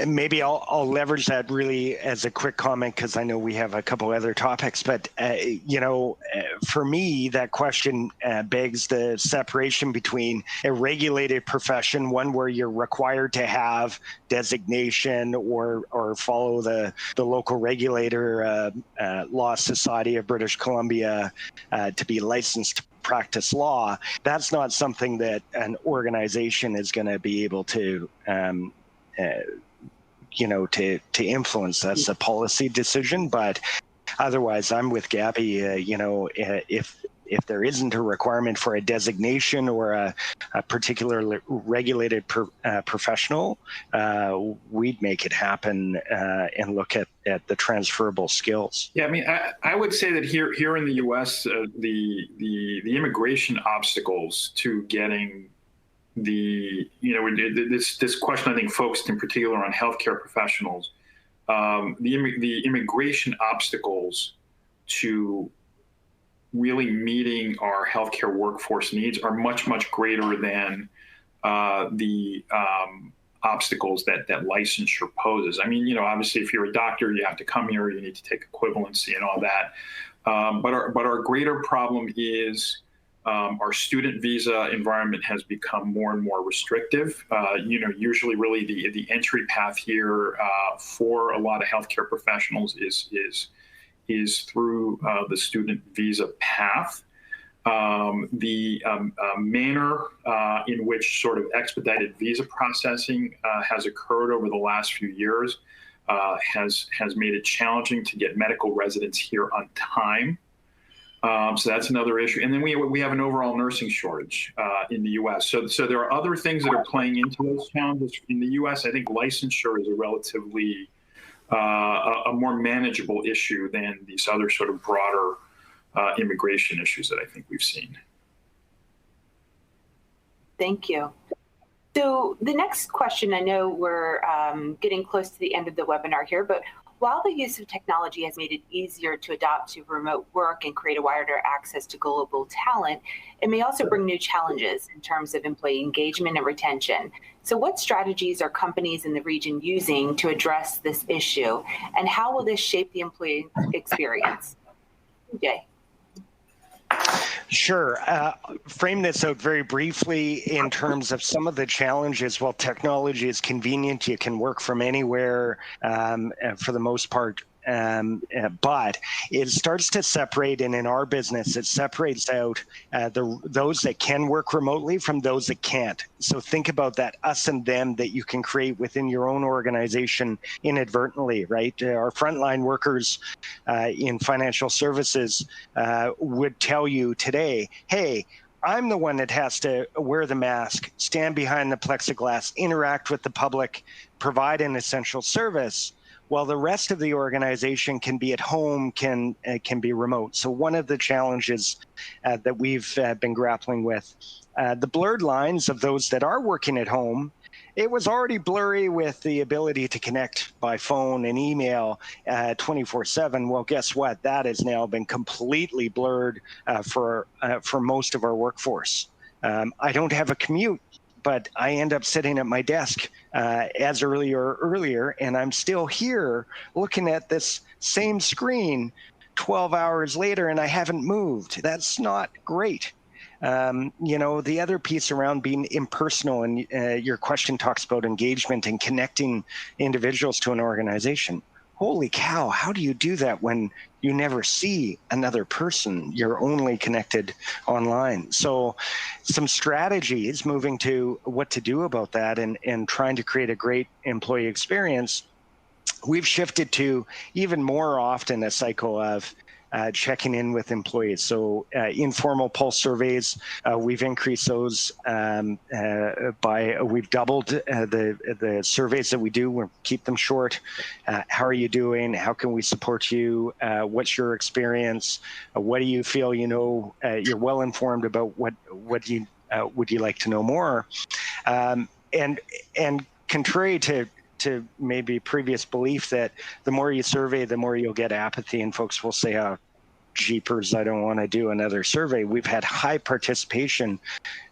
Maybe I'll leverage that really as a quick comment, because I know we have a couple other topics. But, for me, that question begs the separation between a regulated profession, one where you're required to have designation or follow the local regulator, Law Society of British Columbia, to be licensed to practice law. That's not something that an organization is going to be able to to influence. That's a policy decision. But otherwise, I'm with Gabby. If there isn't a requirement for a designation or a particularly regulated professional, we'd make it happen and look at the transferable skills. Yeah, I mean, I would say that here in the U.S., the immigration obstacles to getting this question, I think, focused in particular on healthcare professionals. The immigration obstacles to really meeting our healthcare workforce needs are much, much greater than the obstacles that licensure poses. I mean, obviously, if you're a doctor, you have to come here, you need to take equivalency and all that. But our greater problem is our student visa environment has become more and more restrictive. Usually really the entry path here for a lot of healthcare professionals is through the student visa path. The manner in which sort of expedited visa processing has occurred over the last few years has made it challenging to get medical residents here on time. So that's another issue. And then we have an overall nursing shortage in the U.S. So there are other things that are playing into those challenges. In the U.S., I think licensure is a relatively a more manageable issue than these other sort of broader immigration issues that I think we've seen. Thank you. So the next question, I know we're getting close to the end of the webinar here, but while the use of technology has made it easier to adapt to remote work and create a wider access to global talent, it may also bring new challenges in terms of employee engagement and retention. So what strategies are companies in the region using to address this issue, and how will this shape the employee experience? Jay. Sure. Frame this out very briefly in terms of some of the challenges. While technology is convenient, you can work from anywhere for the most part. But it starts to separate, and in our business, it separates out those that can work remotely from those that can't. So think about that us and them that you can create within your own organization inadvertently, right? Our frontline workers in financial services would tell you today, hey, I'm the one that has to wear the mask, stand behind the plexiglass, interact with the public, provide an essential service, while the rest of the organization can be at home, can be remote. So one of the challenges that we've been grappling with, the blurred lines of those that are working at home, it was already blurry with the ability to connect by phone and email 24/7. Well, guess what? That has now been completely blurred for most of our workforce. I don't have a commute, but I end up sitting at my desk as earlier, and I'm still here looking at this same screen 12 hours later, and I haven't moved. That's not great. The other piece around being impersonal, and your question talks about engagement and connecting individuals to an organization. Holy cow, how do you do that when you never see another person? You're only connected online. So some strategies moving to what to do about that and trying to create a great employee experience. We've shifted to even more often a cycle of checking in with employees. So informal pulse surveys, we've increased those we've doubled the surveys that we do. We'll keep them short. How are you doing? How can we support you? What's your experience? What do you feel you're well informed about? What would you like to know more? And contrary to maybe previous belief that the more you survey, the more you'll get apathy, and folks will say, oh, jeepers, I don't want to do another survey. We've had high participation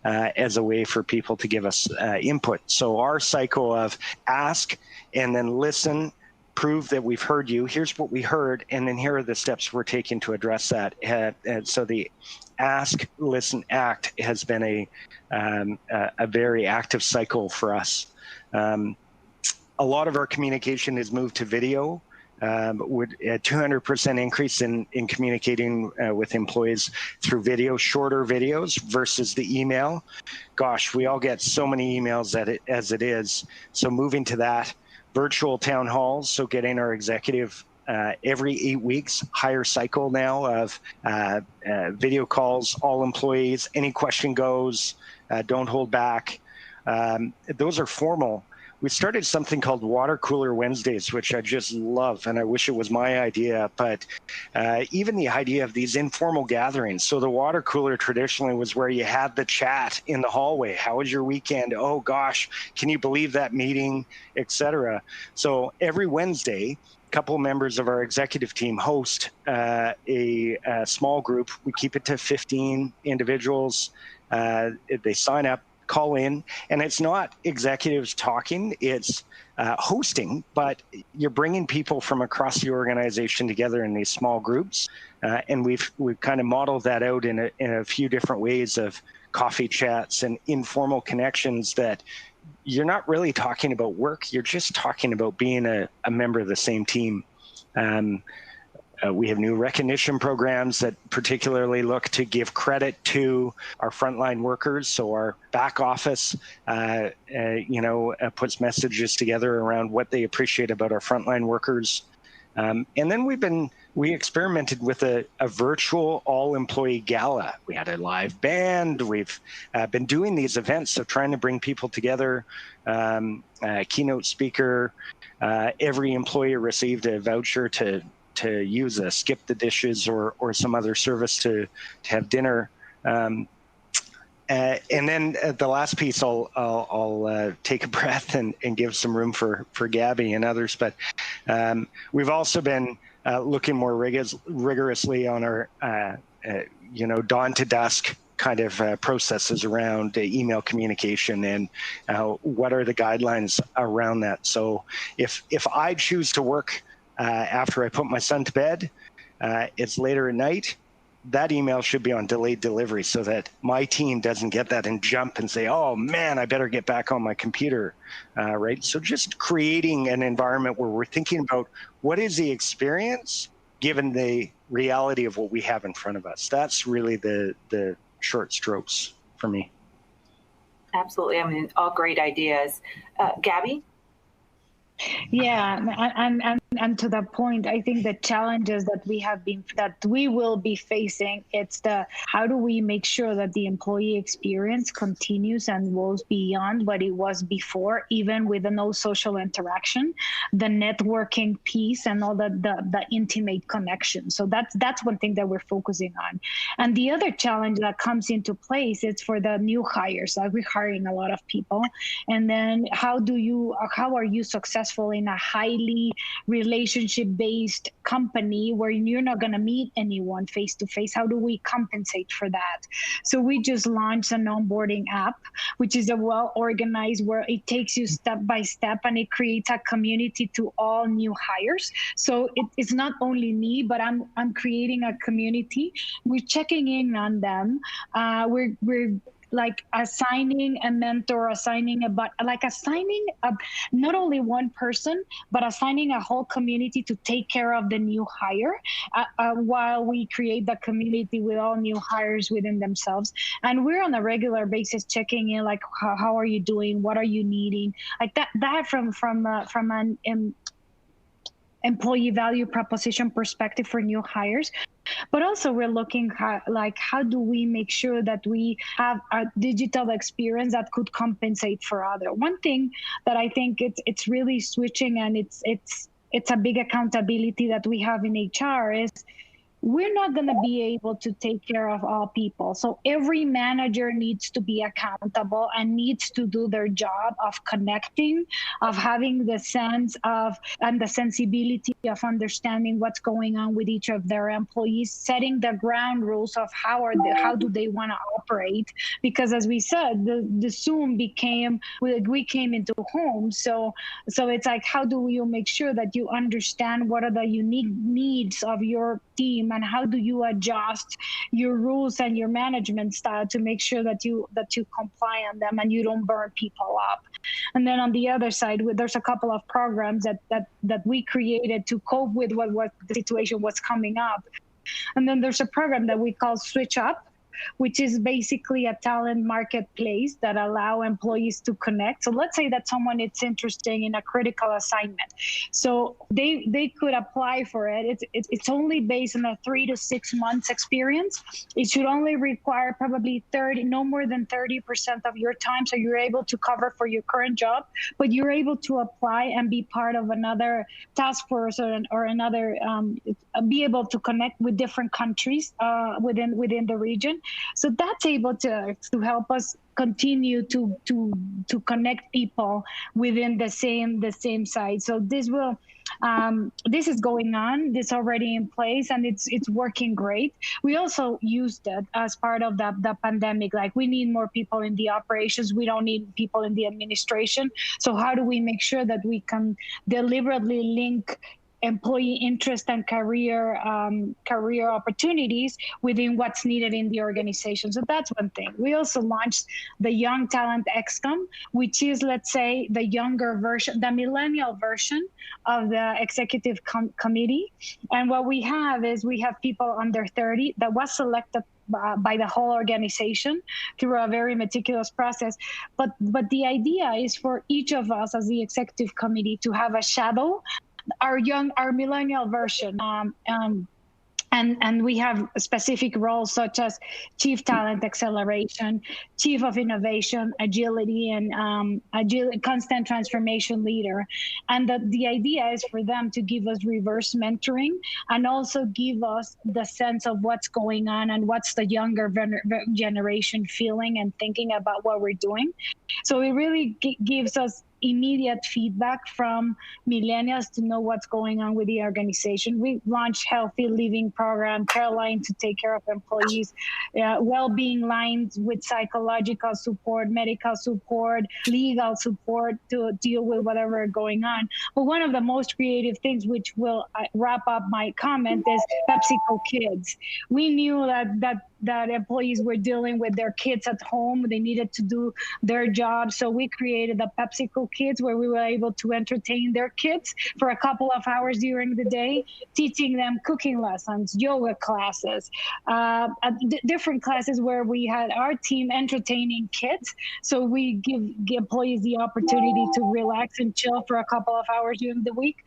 as a way for people to give us input. So our cycle of ask and then listen, prove that we've heard you, here's what we heard, and then here are the steps we're taking to address that. And so the ask, listen, act has been a very active cycle for us. A lot of our communication has moved to video, with a 200% increase in communicating with employees through video, shorter videos versus the email. Gosh, we all get so many emails as it is. So moving to that, virtual town halls, so getting our executive every 8 weeks, higher cycle now of video calls, all employees, any question goes, don't hold back. Those are formal. We started something called Water Cooler Wednesdays, which I just love, and I wish it was my idea, but even the idea of these informal gatherings. So the water cooler traditionally was where you had the chat in the hallway. How was your weekend? Oh gosh, can you believe that meeting, etc. So every Wednesday, a couple of members of our executive team host a small group. We keep it to 15 individuals. They sign up, call in, and it's not executives talking, it's hosting, but you're bringing people from across the organization together in these small groups, and we've kind of modeled that out in a few different ways of coffee chats and informal connections that you're not really talking about work, you're just talking about being a member of the same team. We have new recognition programs that particularly look to give credit to our frontline workers. So our back office, puts messages together around what they appreciate about our frontline workers. And then we experimented with a virtual all-employee gala. We had a live band. We've been doing these events, so trying to bring people together. Keynote speaker. Every employee received a voucher to use a skip the dishes or some other service to have dinner. And then the last piece, I'll take a breath and give some room for Gabby and others. But we've also been looking more rigorously on our, dawn to dusk kind of processes around email communication and what are the guidelines around that. So if I choose to work after I put my son to bed, it's later at night. that email should be on delayed delivery so that my team doesn't get that and jump and say, oh man, I better get back on my computer, right? So just creating an environment where we're thinking about what is the experience given the reality of what we have in front of us. That's really the short strokes for me. Absolutely. I mean, all great ideas. Gabby? Yeah, and to that point, I think the challenges that we will be facing, it's the how do we make sure that the employee experience continues and goes beyond what it was before, even with the no social interaction, the networking piece, and all the intimate connection. So that's one thing that we're focusing on. And the other challenge that comes into place is for the new hires. Like, we're hiring a lot of people, and then how are you successful in a highly relationship-based company where you're not going to meet anyone face-to-face? How do we compensate for that? So we just launched an onboarding app, which is a well-organized, where it takes you step by step, and it creates a community to all new hires. So it's not only me, but I'm creating a community. We're checking in on them. We're like assigning a mentor, assigning not only one person, but assigning a whole community to take care of the new hire while we create the community with all new hires within themselves. And we're on a regular basis checking in, like, how are you doing? What are you needing? Like that from an employee value proposition perspective for new hires. But also we're looking at, like, how do we make sure that we have a digital experience that could compensate for other. One thing that I think it's really switching, and it's a big accountability that we have in HR, is we're not going to be able to take care of all people. So every manager needs to be accountable and needs to do their job of connecting, of having the sense of, and the sensibility of understanding what's going on with each of their employees, setting the ground rules of how do they want to operate. Because as we said, the Zoom we came into homes. So it's like, how do you make sure that you understand what are the unique needs of your team, and how do you adjust your rules and your management style to make sure that you comply on them and you don't burn people up. And then on the other side, there's a couple of programs that we created to cope with what the situation was coming up. And then there's a program that we call Switch Up, which is basically a talent marketplace that allow employees to connect. So let's say that someone is interested in a critical assignment. So they could apply for it. It's only based on a 3 to 6 months experience. It should only require probably no more than 30% of your time. So you're able to cover for your current job, but you're able to apply and be part of another task force or another, be able to connect with different countries within the region. So that's able to help us continue to connect people within the same site. So this is going on. This already in place, and it's working great. We also used it as part of the pandemic. Like, we need more people in the operations. We don't need people in the administration. So how do we make sure that we can deliberately link employee interest and career opportunities within what's needed in the organization? So that's one thing. We also launched the Young Talent XCOM, which is, let's say, the younger version, the millennial version of the executive committee. And what we have is we have people under 30 that was selected by the whole organization through a very meticulous process. But the idea is for each of us as the executive committee to have a shadow, our millennial version, and we have specific roles such as Chief Talent Acceleration, Chief of Innovation, Agility, and Constant Transformation Leader. And the idea is for them to give us reverse mentoring and also give us the sense of what's going on and what's the younger generation feeling and thinking about what we're doing. So it really gives us immediate feedback from millennials to know what's going on with the organization. We launched healthy living program, care line to take care of employees, well-being lines with psychological support, medical support, legal support to deal with whatever is going on. But one of the most creative things, which will wrap up my comment, is PepsiCo Kids. We knew that employees were dealing with their kids at home. They needed to do their job. So we created the PepsiCo Kids, where we were able to entertain their kids for a couple of hours during the day, teaching them cooking lessons, yoga classes, different classes where we had our team entertaining kids. So we give employees the opportunity to relax and chill for a couple of hours during the week.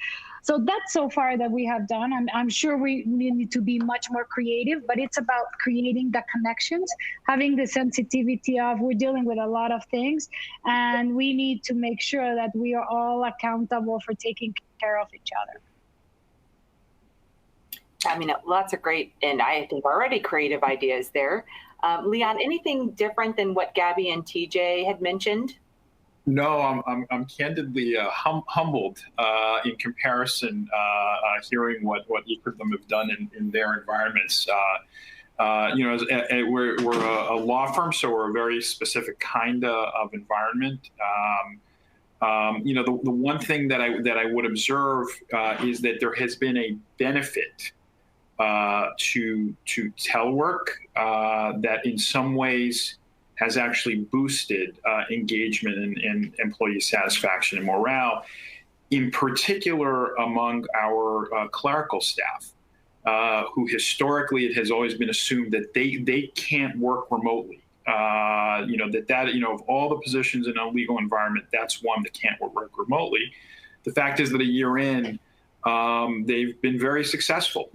So that's so far that we have done. I'm sure we need to be much more creative, but it's about creating the connections, having the sensitivity of we're dealing with a lot of things, and we need to make sure that we are all accountable for taking care of each other. I mean, lots of great, and I think already creative ideas there. Leon, anything different than what Gabby and TJ had mentioned? No, I'm candidly humbled in comparison, hearing what each of them have done in their environments. We're a law firm, so we're a very specific kind of environment. The one thing that I would observe is that there has been a benefit to telework that in some ways has actually boosted engagement and employee satisfaction and morale, in particular among our clerical staff, who historically it has always been assumed that they can't work remotely. Of all the positions in a legal environment, that's one that can't work remotely. The fact is that a year in, they've been very successful.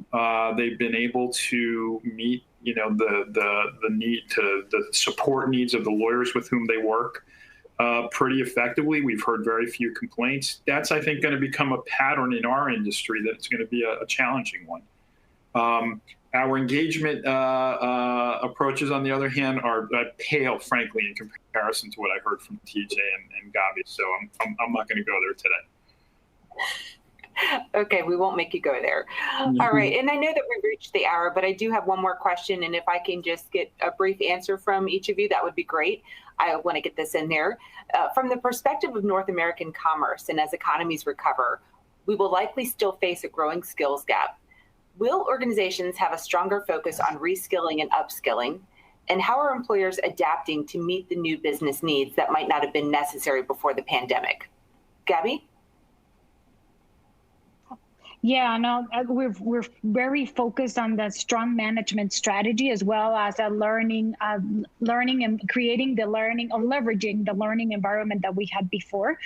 They've been able to meet the support needs of the lawyers with whom they work pretty effectively. We've heard very few complaints. That's, I think, going to become a pattern in our industry. That it's going to be a challenging one. Our engagement approaches, on the other hand, are pale, frankly, in comparison to what I heard from TJ and Gabi. So I'm not going to go there today. Okay, we won't make you go there. All right, and I know that we've reached the hour, but I do have one more question, and if I can just get a brief answer from each of you, that would be great. I want to get this in there. From the perspective of North American commerce, and as economies recover, we will likely still face a growing skills gap. Will organizations have a stronger focus on reskilling and upskilling? And how are employers adapting to meet the new business needs that might not have been necessary before the pandemic? Gabby? Yeah, no, we're very focused on the strong management strategy, as well as a learning and creating the learning, or leveraging the learning environment that we had before.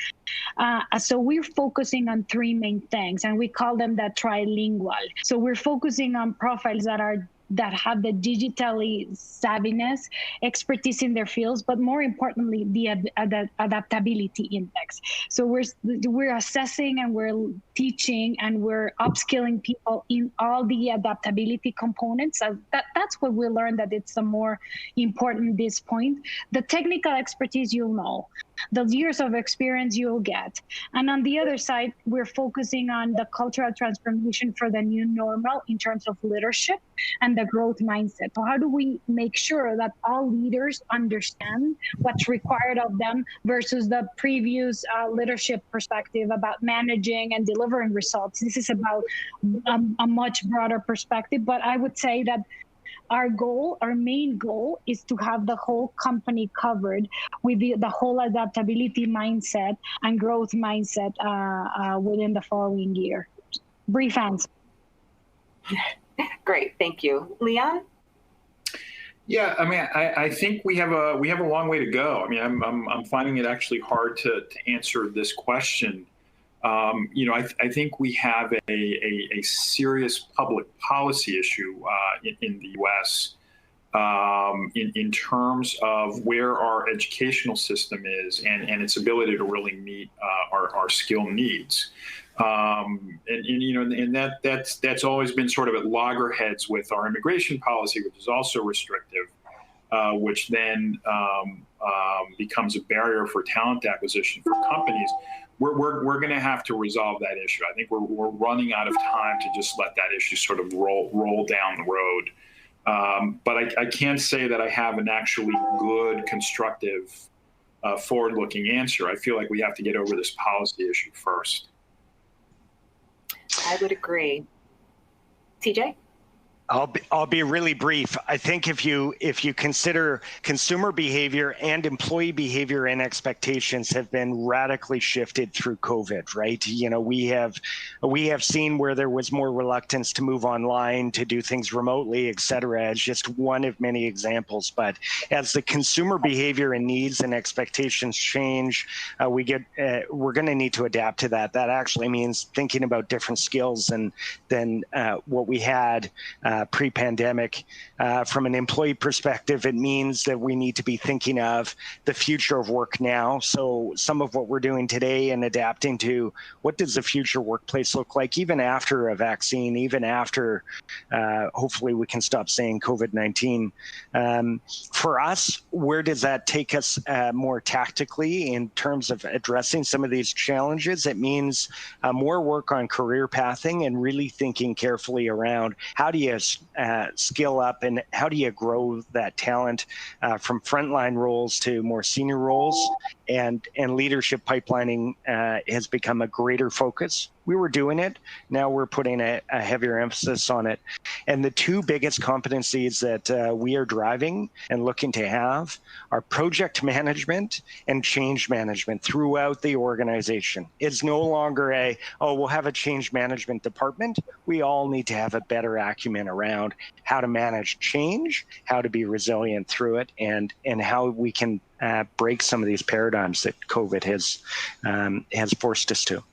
So we're focusing on three main things, and we call them the trilingual. So we're focusing on profiles that have the digitally savviness, expertise in their fields, but more importantly, the adaptability index. So we're assessing and we're teaching and we're upskilling people in all the adaptability components. So that's what we learned, that it's the more important at this point. The technical expertise, you'll know. The years of experience you'll get. And on the other side, we're focusing on the cultural transformation for the new normal in terms of leadership and the growth mindset. So how do we make sure that all leaders understand what's required of them versus the previous leadership perspective about managing and delivering results? This is about a much broader perspective, but I would say that our main goal is to have the whole company covered with the whole adaptability mindset and growth mindset within the following year. Brief answer. Great, thank you. Leon? Yeah, I mean, I think we have a long way to go. I mean, I'm finding it actually hard to answer this question. I think we have a serious public policy issue in the U.S. In terms of where our educational system is and its ability to really meet our skill needs. That's always been sort of at loggerheads with our immigration policy, which is also restrictive, which then becomes a barrier for talent acquisition for companies, we're going to have to resolve that issue. I think we're running out of time to just let that issue sort of roll down the road. But I can't say that I have an actually good, constructive, forward-looking answer. I feel like we have to get over this policy issue first. I would agree. TJ? I'll be really brief. I think if you consider consumer behavior and employee behavior and expectations have been radically shifted through COVID, right? You know, we have seen where there was more reluctance to move online, to do things remotely, et cetera, as just one of many examples. But as the consumer behavior and needs and expectations change, we're going to need to adapt to that. That actually means thinking about different skills than what we had pre-pandemic. From an employee perspective, it means that we need to be thinking of the future of work now. So some of what we're doing today and adapting to what does the future workplace look like, even after a vaccine, even after hopefully we can stop saying COVID-19. For us, where does that take us more tactically in terms of addressing some of these challenges? It means more work on career pathing and really thinking carefully around how do you skill up and how do you grow that talent from frontline roles to more senior roles, and leadership pipelining has become a greater focus. We were doing it. Now we're putting a heavier emphasis on it. And the two biggest competencies that we are driving and looking to have are project management and change management throughout the organization. It's no longer we'll have a change management department. We all need to have a better acumen around how to manage change, how to be resilient through it, and how we can break some of these paradigms that COVID has forced us to.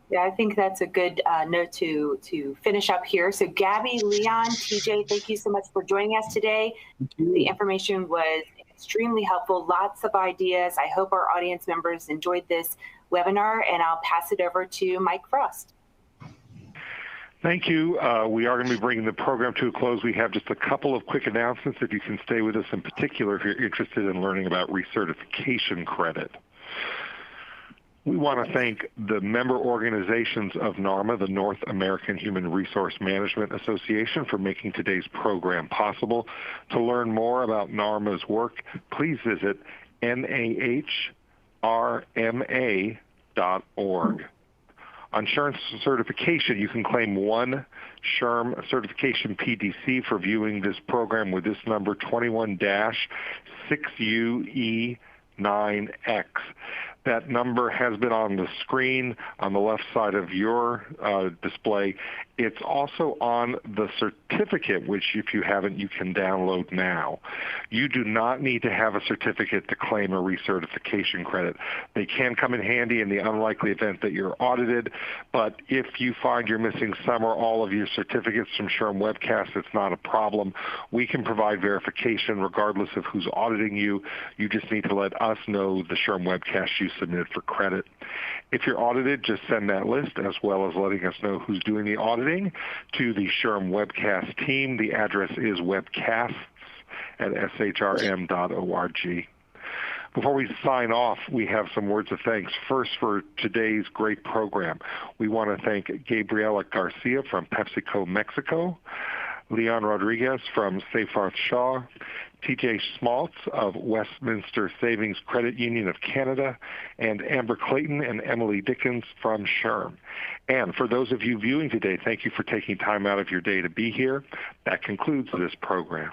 Yeah, I think that's a good note to finish up here. So Gabby, Leon, TJ, thank you so much for joining us today. The information was extremely helpful, lots of ideas. I hope our audience members enjoyed this webinar, and I'll pass it over to Mike Frost. Thank you. We are going to be bringing the program to a close. We have just a couple of quick announcements if you can stay with us, in particular if you're interested in learning about recertification credit. We want to thank the member organizations of NAHRMA, the North American Human Resource Management Association, for making today's program possible. To learn more about NAHRMA's work, please visit NAHRMA.org. On insurance certification, you can claim one SHRM certification PDC for viewing this program with this number 21-6UE9X. That number has been on the screen on the left side of your display. It's also on the certificate, which if you haven't, you can download now. You do not need to have a certificate to claim a recertification credit. They can come in handy in the unlikely event that you're audited, but if you find you're missing some or all of your certificates from SHRM Webcast, it's not a problem. We can provide verification regardless of who's auditing you. You just need to let us know the SHRM Webcast you submitted for credit. If you're audited, just send that list as well as letting us know who's doing the auditing to the SHRM Webcast team. The address is webcasts@shrm.org. Before we sign off, we have some words of thanks. First, for today's great program, we want to thank Gabriela Garcia from PepsiCo Mexico, Leon Rodriguez from Seyfarth Shaw, TJ Schmaltz of Westminster Savings Credit Union of Canada, and Amber Clayton and Emily Dickens from SHRM. And for those of you viewing today, thank you for taking time out of your day to be here. That concludes this program.